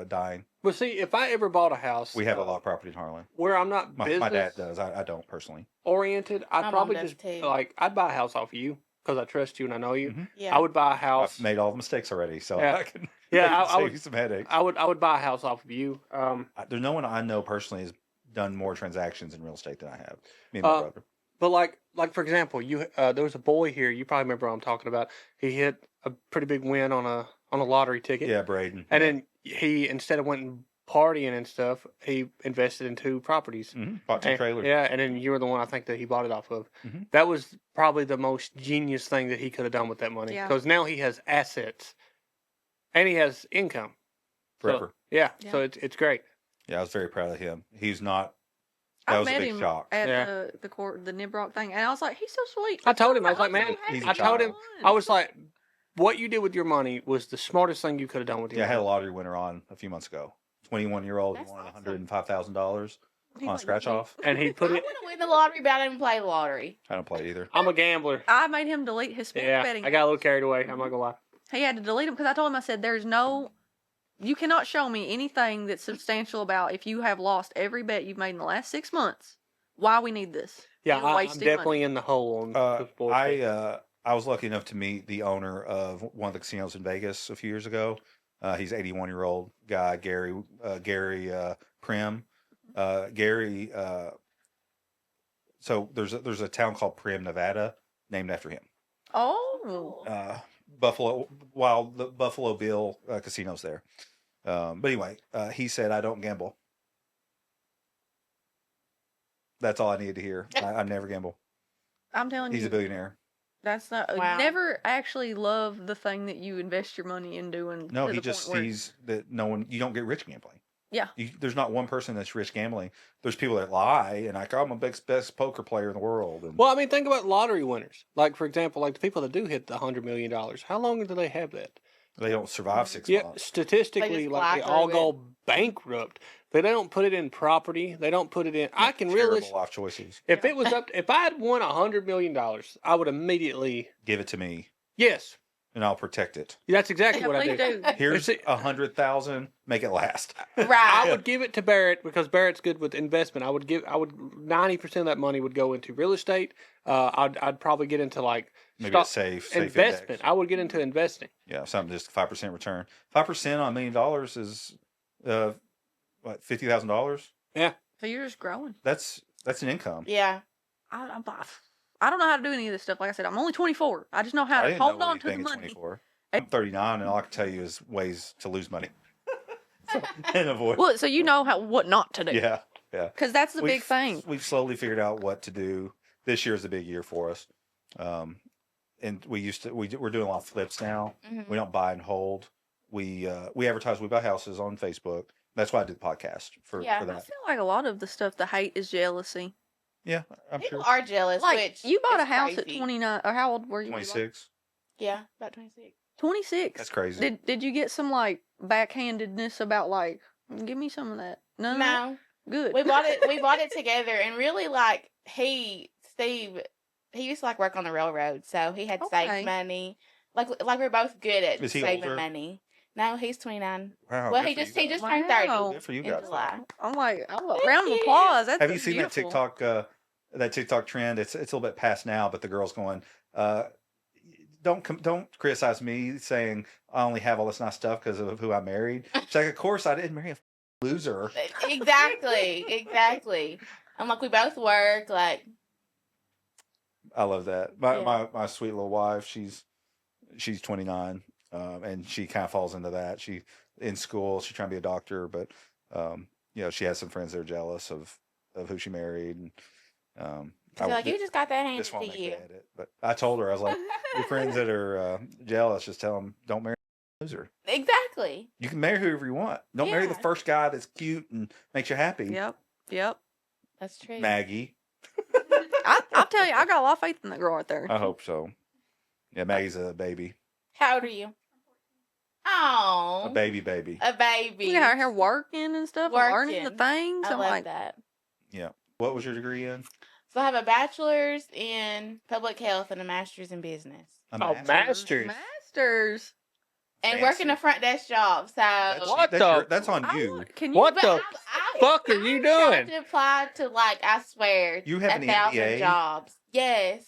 dying. But see, if I ever bought a house, We have a lot of property in Harlan. where I'm not My business dad does. I don't personally. oriented, My I'd mom probably does just too. I'd buy a house off of you. because I trust you and I know you. Mhm. Yeah. I would buy a house. I've made all the mistakes already, so Yeah. I can, Yeah, I can I save would- you some headaches. I would buy a house off of you. There's no one I know personally has done more transactions in real estate than I have. Me and my brother. But like for example, you there was a boy here. You probably remember what I'm talking about. He hit a pretty big win on a lottery ticket. Yeah, Braden. And then he, instead of went and partying and stuff, he invested in 2 properties. Bought 2 And- trailers. Yeah, and then you were the one I think that he bought it off of. Mhm. That was probably the most genius thing that he could have done with that money. Yeah. Because now he has assets, and he has income. Forever. Yeah, Yeah. so it's great. Yeah, I was very proud of him. He's not. That I was a met big him shock. at Yeah. the Nibrock thing, and I was like, he's so sweet. I told him, I was like, man, He's a I told him, child. I was like, what you did with your money was the smartest thing you could have done with your Yeah, I had a money. lottery winner on a few months ago. 21-year-old That's won awesome. $105,000 on a scratch off. And he I put want it. to win the lottery, but I didn't play the lottery. I don't play either. I'm a gambler. I made him delete his sports Yeah, betting. I got a little carried away. I'm not gonna lie. He had to delete them because I told him, I said, you cannot show me anything that's substantial about if you have lost every bet you've made in the last 6 months. Why we need this? Yeah, You're I'm wasting definitely in the hole on the sports. I was lucky enough to meet the owner of one of the casinos in Vegas a few years ago. He's 81-year-old guy, Gary Prim. Gary. So there's a town called Prim, Nevada, named after him. Oh. The Buffalo Bill casinos there. But anyway, he said, "I don't gamble." That's all I needed to hear. I never gamble. I'm telling He's you, a billionaire. that's not. Wow. Never actually love the thing that you invest your money in doing. No, to he the just point where- sees that you don't get rich gambling. Yeah. There's not one person that's rich gambling. There's people that lie and I'm a best poker player in the world. And Well, I mean, think about lottery winners. Like, for example, like the people that do hit the $100 million. How long do they have that? they don't survive 6 Yeah, months. statistically, They just like they fly all through go bankrupt. They don't put it in property. They don't put it in. I can Terrible really. life choices. If it was if I had won $100 million, I would immediately. Give it to me Yes, and I'll protect it. that's exactly Yeah, what I please did. do. Here's It's- 100,000. Make it last. I Right. would give it to Barrett because Barrett's good with investment. I would 90% of that money would go into real estate. I'd probably get into like Maybe a safe investment. index. I would get into investing. Yeah, something just 5% return. 5% on $1 million is what, $50,000? So you're just growing. That's an income. Yeah. I don't know how to do any of this stuff. Like I said, I'm only 24. I just know how I to didn't hold know on to the anything at money. 24. I'm 39, and all I can tell you is ways to lose money and avoid. Well, so you know what not to do. Yeah, yeah. Because that's the big thing. We've slowly figured out what to do. This year is a big year for us, and we're doing a lot of flips now. Mhm. We don't buy and hold. We advertise. We buy houses on Facebook. That's why I did the podcast for Yeah. I that. feel like a lot of the stuff, the hate is jealousy. Yeah, I'm People sure. are jealous. Like, which you bought a is house crazy. at 29, or how old were you? 26. Yeah, about 26. 26. That's crazy. Did you get some, like, backhandedness about, like, give me some of that? No? No, Good. we bought it. We bought it together, and really, like Steve, he used to like work on the railroad, so he had Okay. saved money. Like we're both good at Is he saving older? money. No, he's 29. Wow. Well, good he for just you he guys. just turned Wow. 30 Good for you in guys. July. I'm like, Thank round of you. applause. That's Have you seen beautiful. that TikTok trend? It's a little bit past now, but the girl's going, don't criticize me saying I only have all this nice stuff because of who I married. She's like, of course I didn't marry a loser. Exactly. I'm like, we both work. Like, I love that. Yeah. My sweet little wife, she's 29, and she kind of falls into that. She in school, she's trying to be a doctor, but she has some friends that are jealous of who she married, and I feel like you just got that handed this won't to make you. the edit. But I told her, I was like, your friends that are jealous, just tell them don't marry a loser. Exactly. You can marry whoever you want. Don't marry the Yeah. first guy that's cute and makes you happy. Yep. That's true. Maggie. I'll tell you, I got a lot of faith in that girl right there. I hope so. Yeah, Maggie's a baby. How old are you? Oh, A baby. A baby. You got her working and stuff, and learning the Working. things. I I'm love like, that. Yeah. What was your degree in? So I have a bachelor's in public health and a master's in business, A Masters. masters. and Fancy. working a front desk job. So What the- That's on I you. want- Can you? What But the fuck are you tried doing? to apply to, like, I swear, You have an 1,000 MBA? jobs. Yes.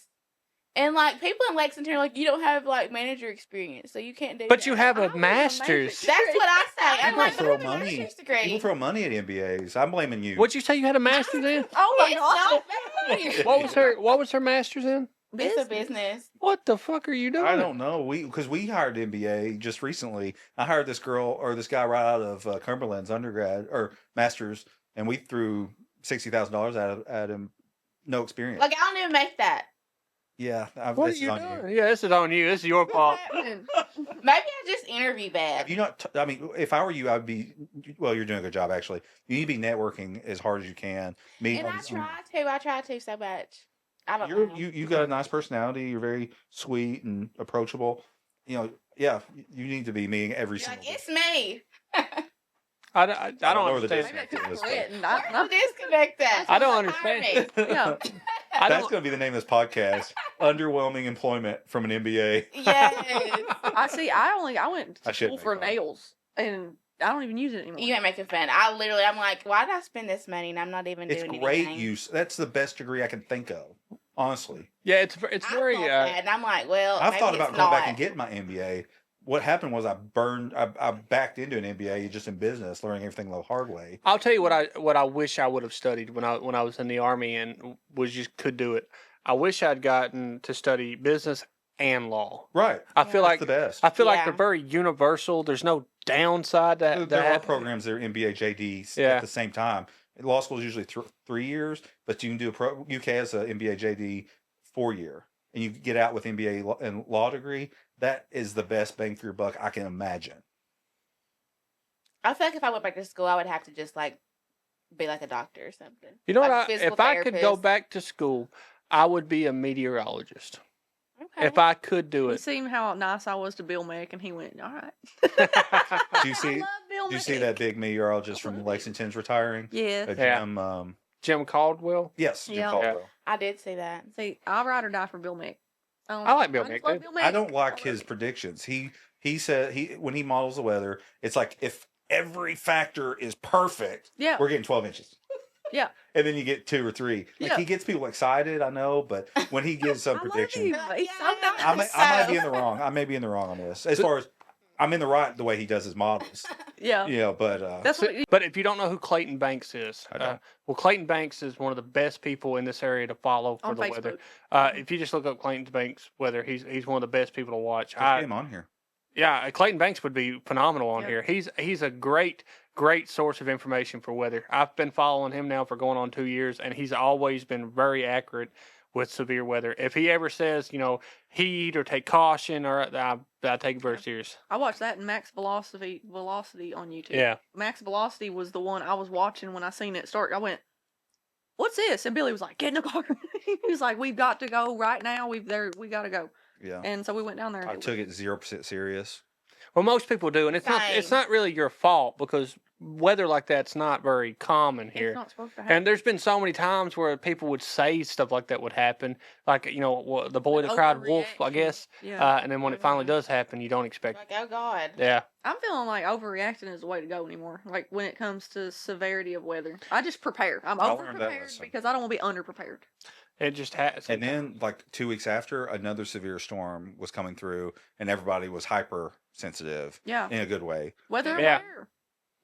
And like people in Lexington are like, you don't have like manager experience, so you can't do. But that. you have I a was a master's. That's what I say. I'm People like, throw I have a money. master's degree. People throw money at MBAs. I'm blaming you. What'd you say you had a master's in? Oh my It's god. not bad. What was her master's in? It's a business. What the fuck are you doing? I don't know. Because we hired MBA just recently. I hired this girl or this guy right out of Cumberland's undergrad or master's, and we threw $60,000 at him. No experience. Like I don't even make that. Yeah, What are this is you on doing? Yeah, this is on you. This is your fault. Maybe I just interview bad. Have you not? I mean, if I were you, I'd be. Well, you're doing a good job actually. You need to be networking as hard as you can. And I try to so much. I don't know. You got a nice personality. You're very sweet and approachable. You know, yeah. You need to be me every You're single. like, it's me. I don't know where the understand. disconnect is, but Where's the disconnect at? I don't Hire understand. me. Yeah. I That's don't. going to be the name of this podcast. Underwhelming employment from an MBA. Yes. I went I to should school make for fun. nails, and I don't even use it anymore. You ain't making fun. I'm like, why did I spend this money and I'm not even It's doing great anything? use. That's the best degree I can think of. Honestly, Yeah, it's I very. thought that, and I'm like, well, I've maybe thought about it's going not. back and getting my MBA. What happened was I backed into an MBA just in business, learning everything the hard way. I'll tell you what I wish I would have studied when I was in the Army and could do it. I wish I'd gotten to study business and law. Right. I feel That's like the best. I feel like Yeah. they're very universal. There's no downside to There are that. programs that are MBA JD Yeah. at the same time. Law school is usually 3 years, but you can do UK has a MBA JD 4 year, and you get out with MBA and law degree. That is the best bang for your buck I can imagine. I feel like if I went back to school, I would have to just like be like a doctor or something. You know Like what? physical If I could go therapist. back to school, I would be a meteorologist. Okay. If I could do You it. seen how nice I was to Bill Meck, and he went, "All right." Do you see? I love Bill Do you see Meck. that big meteorologist from Lexington's retiring? Yeah. Yeah. Jim. Jim Caldwell. Yes, Jim Yeah. Caldwell. I did see that. See, I'll ride or die for Bill Meck. I like Bill just Meck, love too. Bill Meck. I don't like his predictions. He said when he models the weather, it's like if every factor is perfect, Yeah. we're getting 12 inches. Yeah. And then you get 2 or 3. Like Yeah. he gets people excited, I know, but when he gives some I love prediction, him. He's so Yeah. nice. I might be in the wrong. I may be in the wrong on this. As far as I'm in the right the way he does his models. Yeah. You know, but That's what. But if you don't know who Clayton Banks is, I don't. well, Clayton Banks is one of the best people in this area to follow for On the Facebook. weather. If you just look up Clayton Banks weather, he's one of the best people to watch. let's get him on here. Yeah, Clayton Banks would be phenomenal on Yeah. here. He's a great source of information for weather. I've been following him now for going on 2 years, and he's always been very accurate with severe weather. If he ever says, heat or take caution, or I take it very serious. I watched that in Max Velocity on YouTube. Yeah. Max Velocity was the one I was watching when I seen it start. I went, "What's this?" And Billy was like, "Get in the car." He was like, "We've got to go right now. We got to go." Yeah. And so we went down there. And I took it 0% serious. Well, most people do, and it's Same. not really your fault because weather like that's not very common It's here. not supposed to happen. And there's been so many times where people would say stuff like that would happen, like the boy that cried wolf, I Overreaction. guess. Yeah. And then when it finally does happen, you don't expect it. Like, oh God. Yeah. I'm feeling like overreacting is the way to go anymore. Like when it comes to severity of weather, I just prepare. I'm I over learned that prepared lesson. because I don't want to be underprepared. It just has. And then, like 2 weeks after, another severe storm was coming through, and everybody was hypersensitive Yeah, in a good way. weather or Yeah. wear,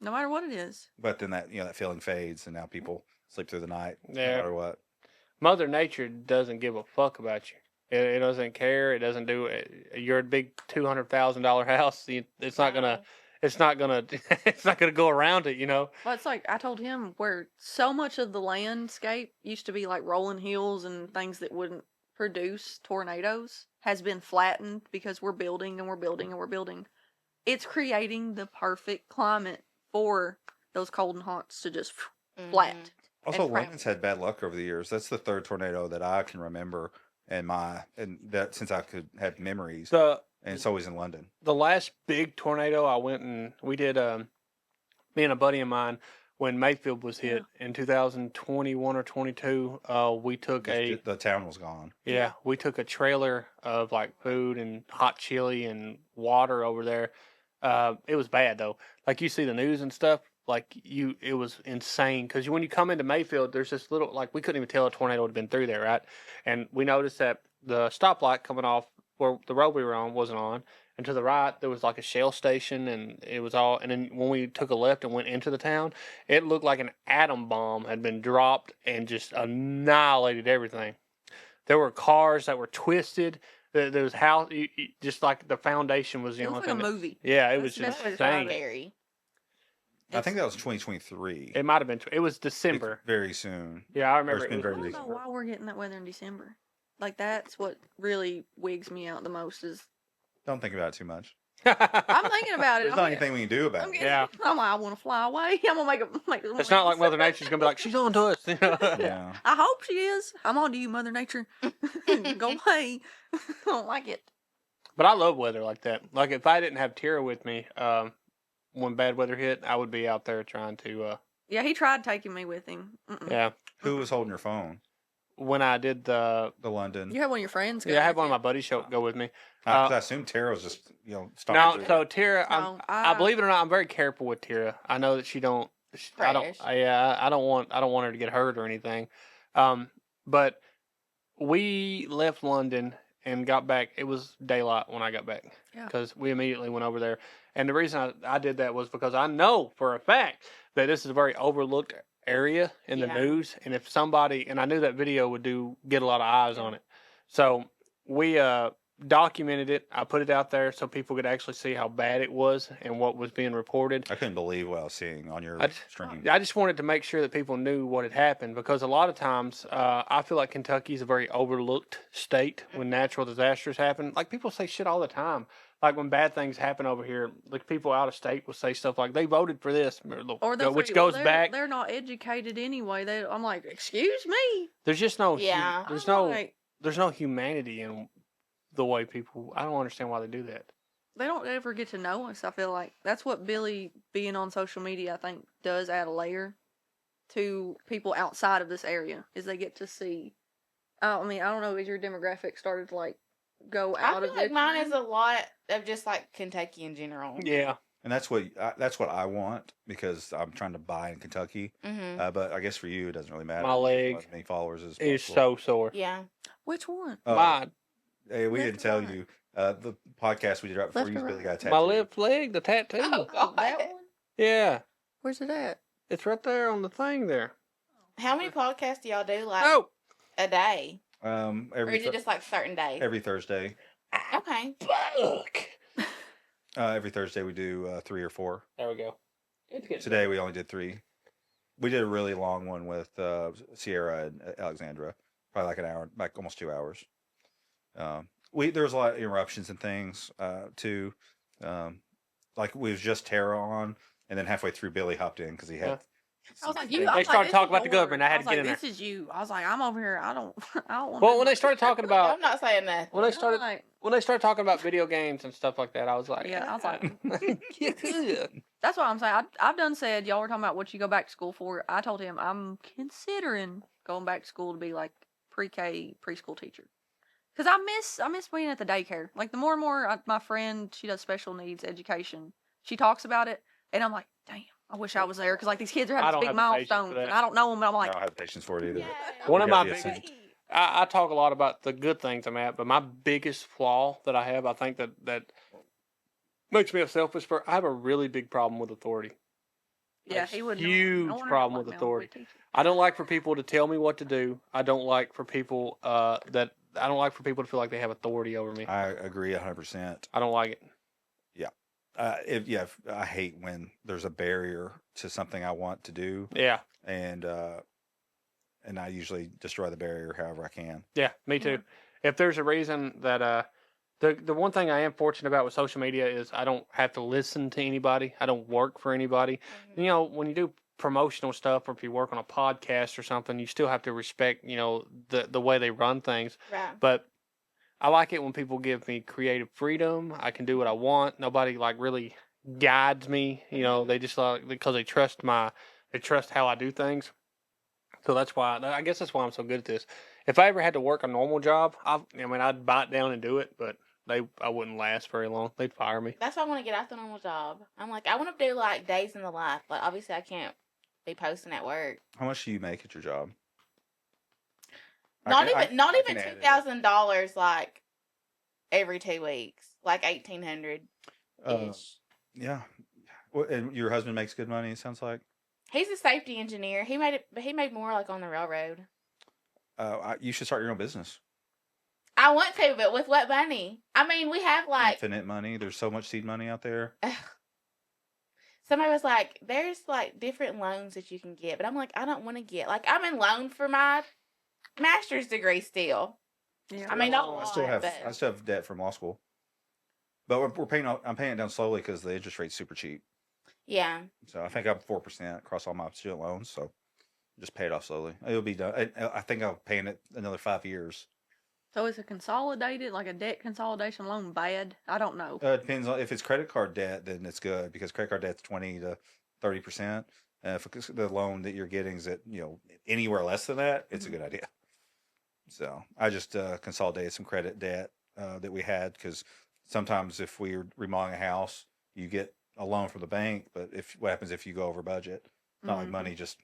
no matter what it is. But then that feeling fades, and now people sleep through the night, no Yeah. matter what. Mother Nature doesn't give a fuck about you. It doesn't care. It doesn't do it. You're a big $200,000 house. It's not gonna. It's not gonna. It's not gonna go around it. Well, it's like I told him where so much of the landscape used to be like rolling hills and things that wouldn't produce tornadoes has been flattened because we're building and we're building and we're building. It's creating the perfect climate for those cold and hots to just flat. Also, And frown. London's had bad luck over the years. That's the 3rd tornado that I can remember, and that since I could have memories, and it's always in London. The last big tornado I went and we did. Me and a buddy of mine, when Mayfield was hit in 2021 or 22, we took The town was gone. we took a trailer of like food and hot chili and water over there. It was bad though. Like you see the news and stuff. It was insane because when you come into Mayfield, there's this little we couldn't even tell a tornado had been through there, right? And we noticed that the stoplight coming off where the road we were on wasn't on, and to the right there was like a Shell station, and it was all. And then when we took a left and went into the town, it looked like an atom bomb had been dropped and just annihilated everything. There were cars that were twisted. There was house, just like the foundation was. It looked like a movie. Yeah, it was That's just scary. Scary. I think that was 2023. It might have been. It was December. Very soon. Yeah, I remember. It's been It very I don't know recent. why we're getting that weather in December. Like, that's what really wigs me out the most is... Don't think about it too much. I'm thinking about it. There's not anything we can do about it. Yeah. I'm like, I want to fly away. I'm going to make It's not like Mother Nature's gonna be like, she's on to us. You know? Yeah. I hope she is. I'm on to you, Mother Nature. Go away. I don't like it. But I love weather like that. Like if I didn't have Tara with me, when bad weather hit, I would be out there trying to. Yeah, he tried taking me with him. Yeah. Who was holding your phone? When I did the. The London. You had one of your friends go Yeah, I had with one of you. my buddies go with me. 'Cause I assumed Tara was just, No, stopping. so Tara, No, I believe it or not, I'm very careful with Tara. I know that I don't want her to get hurt or anything. But we left London and got back. It was daylight when I got back because we immediately went over there. And the reason I did that was because I know for a fact that this is a very overlooked area in the news. And if somebody, and I knew that video would get a lot of eyes on it. So we documented it. I put it out there so people could actually see how bad it was and what was being reported. I couldn't believe what I was seeing on your stream. I just wanted to make sure that people knew what had happened because a lot of times I feel like Kentucky is a very overlooked state when natural disasters happen. Like people say shit all the time. Like when bad things happen over here, like people out of state will say stuff like they voted for this, Or they'll which say, goes well, back. They're not educated anyway. I'm like, excuse me. There's just no. Yeah. There's I'm no. like, There's no humanity in the way people. I don't understand why they do that. they don't ever get to know us. I feel like that's what Billy being on social media, I think, does add a layer to people outside of this area. Is they get to see. I mean, I don't know. Is your demographic started to like go I out feel of like it? mine is a lot of just like Kentucky in general. Yeah. And that's what I want because I'm trying to buy in Kentucky. Mm-hmm. But I guess for you, it doesn't really matter. My leg As many followers as It's possible. so sore. Yeah. Which one? Mine. Hey, we Left didn't or tell right? you. The podcast we did right before Left you, or Billy got a tattoo. My left leg, the tattoo. Oh, God. That one? Yeah. Where's it at? It's right there on the thing there. How many podcasts do y'all do like Oh. a day? Or Every is it just like certain days? every Thursday. Okay. Fuck. Every Thursday we do 3 or 4. There we go. It's good. Today we only did 3. We did a really long one with Sierra and Alexandra, probably like an hour, like almost 2 hours. There was a lot of interruptions and things too. Like we was just Tara on, and then halfway through Billy hopped in because he had. I was like, They started talking about the government. I had to get in there. This is you. I was like, I'm over here. I don't want. Well, when they started talking about I'm not saying that. when they started talking about video games and stuff like that, I was like, Yeah, I was like, yeah. that's what I'm saying. I've done said y'all were talking about what you go back to school for. I told him I'm considering going back to school to be like pre-K preschool teacher because I miss being at the daycare. Like the more and more my friend, she does special needs education. She talks about it, and I'm like, damn, I wish I was there because like these kids are I having don't these big have the patience for milestones, that. and I don't know them. And I'm I like, don't have patience for it either. One of my Yeah, biggest, I talk a lot about the good things I'm at, but my biggest flaw that I have, I think that makes me a selfish person. I have a really big problem with authority. yeah, A he would. huge no wonder problem I with like authority. Mel, good teacher. I don't like for people to tell me what to do. I don't like for people I don't like for people to feel like they have authority over me. I agree 100%. I don't like it. I hate when there's a barrier to something I want to do, Yeah, and I usually destroy the barrier however I can. yeah, me too. If there's a reason that the one thing I am fortunate about with social media is I don't have to listen to anybody. I don't work for anybody. You know, when you do promotional stuff or if you work on a podcast or something, you still have to respect, you know, the way they run things. Right. But I like it when people give me creative freedom. I can do what I want. Nobody like really guides me. You know, they just like because they trust how I do things. So that's why I guess that's why I'm so good at this. If I ever had to work a normal job, I'd bite down and do it, but I wouldn't last very long. They'd fire me. That's why I want to get out the normal job. I'm like, I want to do like days in the life. Like obviously I can't be posting at work. How much do you make at your job? Not I even can add it. $2,000 like every 2 weeks, like 1,800 ish. Yeah. Well, and your husband makes good money, it sounds like? He's a safety engineer. He made more like on the railroad. You should start your own business. I want to, but with what money? I mean, we have like Infinite money. There's so much seed money out there. somebody was like, there's like different loans that you can get, but I'm like, I don't want to get like I'm in loan for my master's degree still. Yeah. I mean, not a I lot, still have but debt from law school, but I'm paying it down slowly because the interest rate's super cheap. yeah. So I think I'm 4% across all my student loans. So just pay it off slowly. It'll be done. I think I'll pay it another 5 years. So is a consolidated, like a debt consolidation loan, bad? I don't know. It depends on if it's credit card debt, then it's good because credit card debt's 20 to 30%. If the loan that you're getting is at anywhere less than that, it's a good idea. So I just consolidated some credit debt that we had because sometimes if we're remodeling a house, you get a loan from the bank, but what happens if you go over budget? It's not like money just.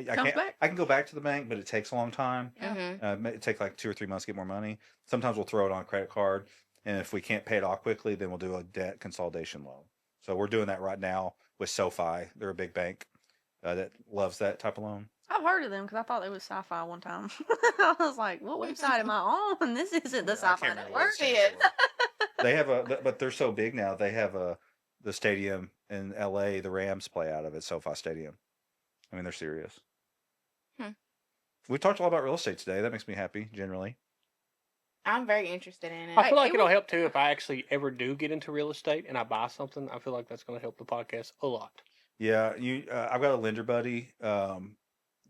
I can go back to the bank, but it takes a long time. Mm-hmm. It takes like 2 or 3 months to get more money. Sometimes we'll throw it on a credit card, and if we can't pay it off quickly, then we'll do a debt consolidation loan. So we're doing that right now with SoFi. They're a big bank that loves that type of loan. I've heard of them because I thought they was sci-fi one time. I was like, what website am I on? This isn't the sci-fi network. They have but they're so big now. They have the stadium in LA. The Rams play out of it, SoFi Stadium. I mean, they're serious. We talked a lot about real estate today. That makes me happy, generally. I'm very interested in it. I feel like it'll help too if I actually ever do get into real estate and I buy something. I feel like that's going to help the podcast a lot. Yeah, I've got a lender buddy,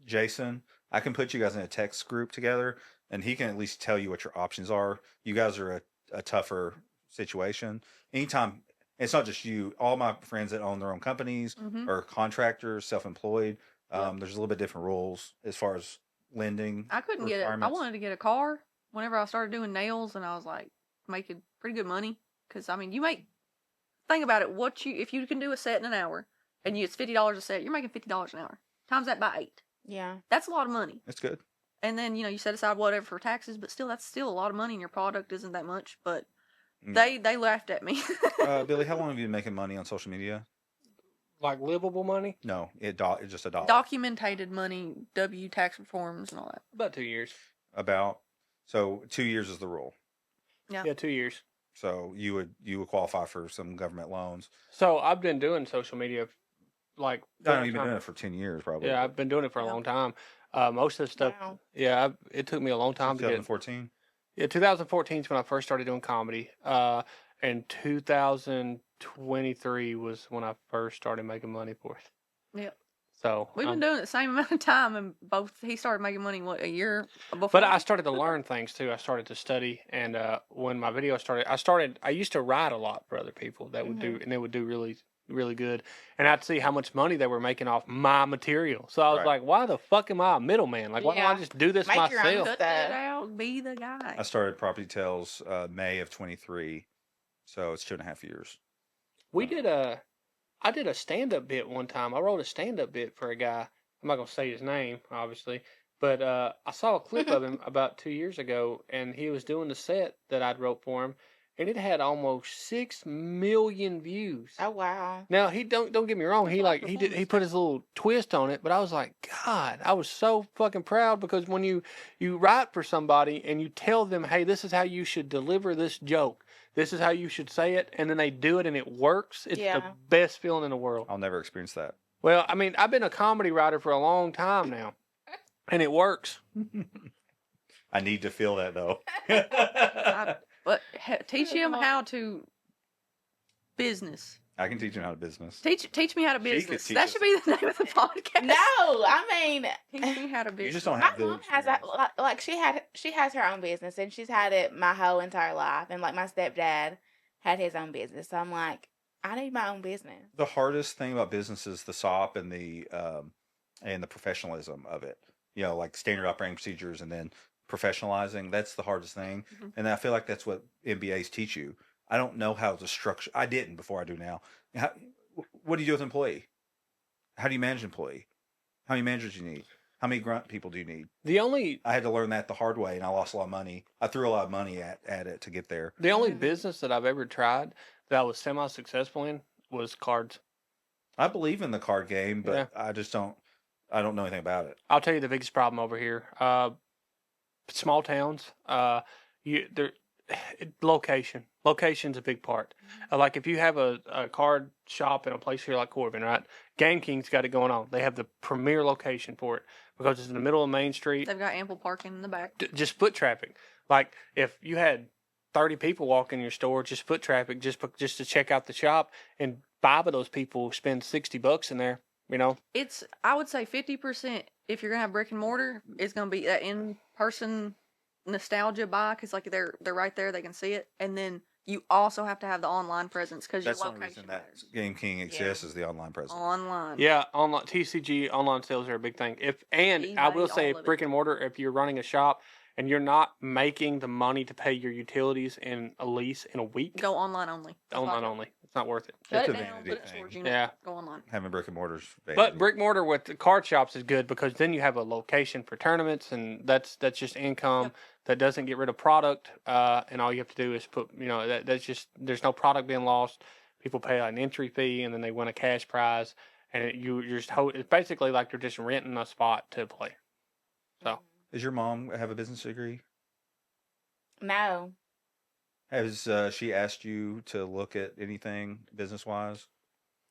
Jason. I can put you guys in a text group together, and he can at least tell you what your options are. You guys are a tougher situation. Anytime, it's not just you. All my friends that own their own companies or contractors, self-employed. There's a little bit different rules as far as lending. I couldn't get it. I wanted to get a car whenever I started doing nails, and I was like making pretty good money because I mean, think about it. If you can do a set in an hour and it's $50 a set, you're making $50 an hour. Times that by 8. Yeah, that's a lot of money. That's good. And then you set aside whatever for taxes, but still, that's still a lot of money, and your product isn't that much. But they laughed at me. Billy, how long have you been making money on social media? Like livable money? No, it's just $1. Documented money, W tax reforms and all that. About 2 years. So 2 years is the rule. Yeah, 2 years. So you would qualify for some government loans. So I've been doing social media like. No, you've been doing it for 10 years, probably. Yeah, I've been doing it for a long time. Most of the stuff. Wow. Yeah, it took me a long time to get. 2014. Yeah, 2014 is when I first started doing comedy. And 2023 was when I first started making money for it. Yep. So we've been doing it the same amount of time, and he started making money a year before. But I started to learn things too. I started to study, and when my video started, I used to write a lot for other people that would do, and they would do really, really good. And I'd see how much money they were making off my material. So I was like, why the fuck am I a middleman? Like, why don't I just do this myself? Cut that out, be the guy. I started PropertyTales May of 23, so it's 2.5 years. I did a stand-up bit one time. I wrote a stand-up bit for a guy. I'm not going to say his name, obviously. But I saw a clip of him about 2 years ago, and he was doing the set that I'd wrote for him, and it had almost 6 million views. Oh, wow. Now, don't get me wrong. He put his little twist on it, but I was like, God, I was so fucking proud because when you write for somebody and you tell them, hey, this is how you should deliver this joke. This is how you should say it, and then they do it and it works. It's the best feeling in the world. I'll never experience that. Well, I mean, I've been a comedy writer for a long time now, and it works. I need to feel that, though. But teach him how to business. I can teach him how to business. Teach me how to business. That should be the name of the podcast. No, I mean, teach me how to business. You just don't have my mom has she has her own business, and she's had it my whole entire life. And like my stepdad had his own business, so I'm like, I need my own business. The hardest thing about business is the SOP and the professionalism of it. Like standard operating procedures and then professionalizing. That's the hardest thing, and I feel like that's what MBAs teach you. I don't know how to structure. I didn't before I do now. What do you do with an employee? How do you manage an employee? How many managers do you need? How many grunt people do you need? I had to learn that the hard way, and I lost a lot of money. I threw a lot of money at it to get there. The only business that I've ever tried that I was semi-successful in was cards. I believe in the card game, but I just don't. I don't know anything about it. I'll tell you the biggest problem over here. Small towns. Location. Location's a big part. Like if you have a card shop in a place here like Corbin, right? Game King's got it going on. They have the premier location for it because it's in the middle of Main Street. They've got ample parking in the back. Just foot traffic. Like if you had 30 people walk in your store, just foot traffic, just to check out the shop, and 5 of those people spend $60 in there. You know, I would say 50% if you're gonna have brick and mortar is gonna be that in person nostalgia buy because like they're right there, they can see it, and then you also have to have the online presence because your That's the only location reason that matters. Game King exists is the online presence. Online. Yeah, online TCG online sales are a big thing. I will say, if brick and mortar, if you're running a shop and you're not making the money to pay your utilities in a lease in a week, go online only. Online only. It's not worth it. Shut It's it a down. vanity Put it thing. towards unit. Yeah. Go online. Having brick and mortars. But brick and mortar with the card shops is good because then you have a location for tournaments, and that's just income that doesn't get rid of product. And all you have to do is put, that's just, there's no product being lost. People pay an entry fee, and then they win a cash prize, and you're just it's basically like they're just renting a spot to play. So, Does your mom have a business degree? No. Has she asked you to look at anything business wise?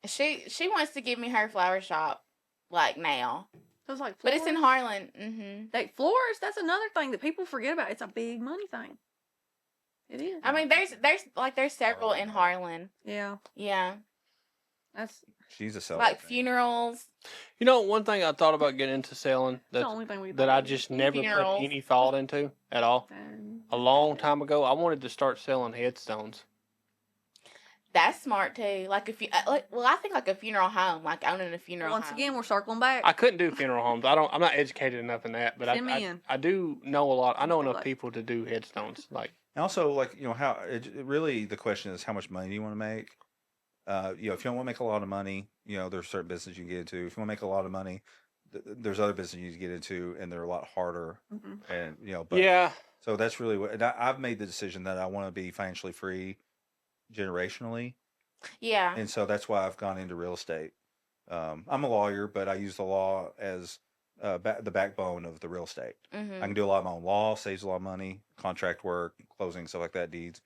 She wants to give me her flower shop like now. So it's like But it's in florist. Harlan. Mm-hmm. Like florist, that's another thing that people forget about. It's a big money thing. It is. I mean, there's several in Harlan. Yeah. Yeah. That's She's a seller. Like funerals. one thing I thought about getting into selling the only thing we that I just never Funerals. put any thought into at all. A long time ago, I wanted to start selling headstones. That's smart too. Like if you, I think like a funeral home, like owning a funeral Once home. again, we're circling back. I couldn't do funeral homes. I'm not educated enough in that, but Send me in. I do know a lot. I know enough Like- people to do headstones. Like, And also, how really the question is how much money do you want to make? If you don't want to make a lot of money, there's certain business you can get into. If you want to make a lot of money, there's other business you can get into, and they're a lot harder. Mm-hmm. And but yeah, so that's really what. And I've made the decision that I want to be financially free, generationally, Yeah. and so that's why I've gone into real estate. I'm a lawyer, but I use the law as the backbone of the real estate. Mm-hmm. I can do a lot of my own law, saves a lot of money, contract work, closing, stuff like that, deeds.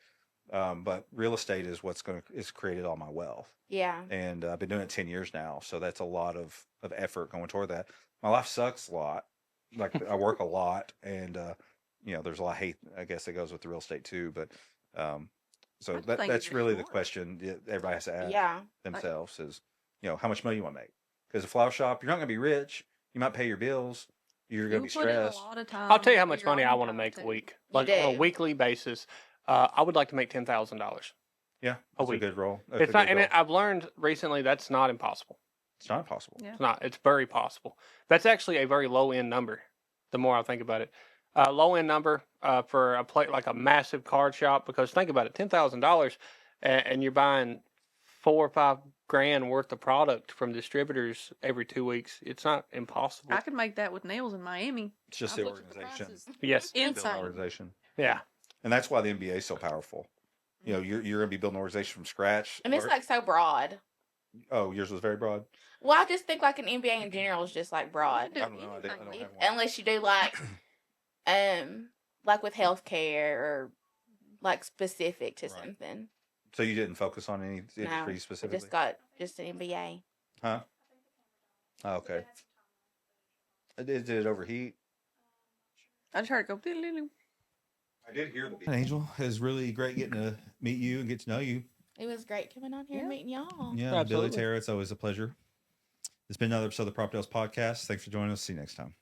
But real estate is it's created all my wealth. Yeah. And I've been doing it 10 years now. So that's a lot of effort going toward that. My life sucks a lot. Like I work a lot, and, there's a lot of hate, I guess, that goes with the real estate too. But, so that's really the question everybody has to ask themselves is, how much money you want to make? Because a flower shop, you're not going to be rich. You might pay your bills. You're going to be stressed. I'll tell you how much money I want to make a week. Like do. on a weekly basis, I would like to make $10,000. Yeah, that's a good role. It's not, and I've learned recently that's not impossible. It's not impossible. Yeah. It's not. It's very possible. That's actually a very low end number. The more I think about it, low end number for a like a massive card shop. Because think about it, $10,000, and you're buying $4 or $5 grand worth of product from distributors every 2 weeks. It's not impossible. I could make that with nails in Miami. It's just I've the looked at organization. prices. Yes. Build an Insane. organization. Yeah. And that's why the NBA is so powerful. You're going to be building an organization from scratch. And it's like so broad. Oh, yours was very broad. Well, I just think like an MBA in general is just like broad. I don't know. I don't have one. Unless you do like with healthcare or like specific to Right. something. So you didn't focus on any industry No, I specifically? just got just an MBA. Huh? Oh, okay. Did it overheat? I just heard it go. I did hear the Angel. It was really great getting to meet you and get to know you. It was great coming on here and meeting y'all. Yeah, Absolutely. Billy, Tara, it's always a pleasure. It's been another episode of the PropertyTales Podcast. Thanks for joining us. See you next time.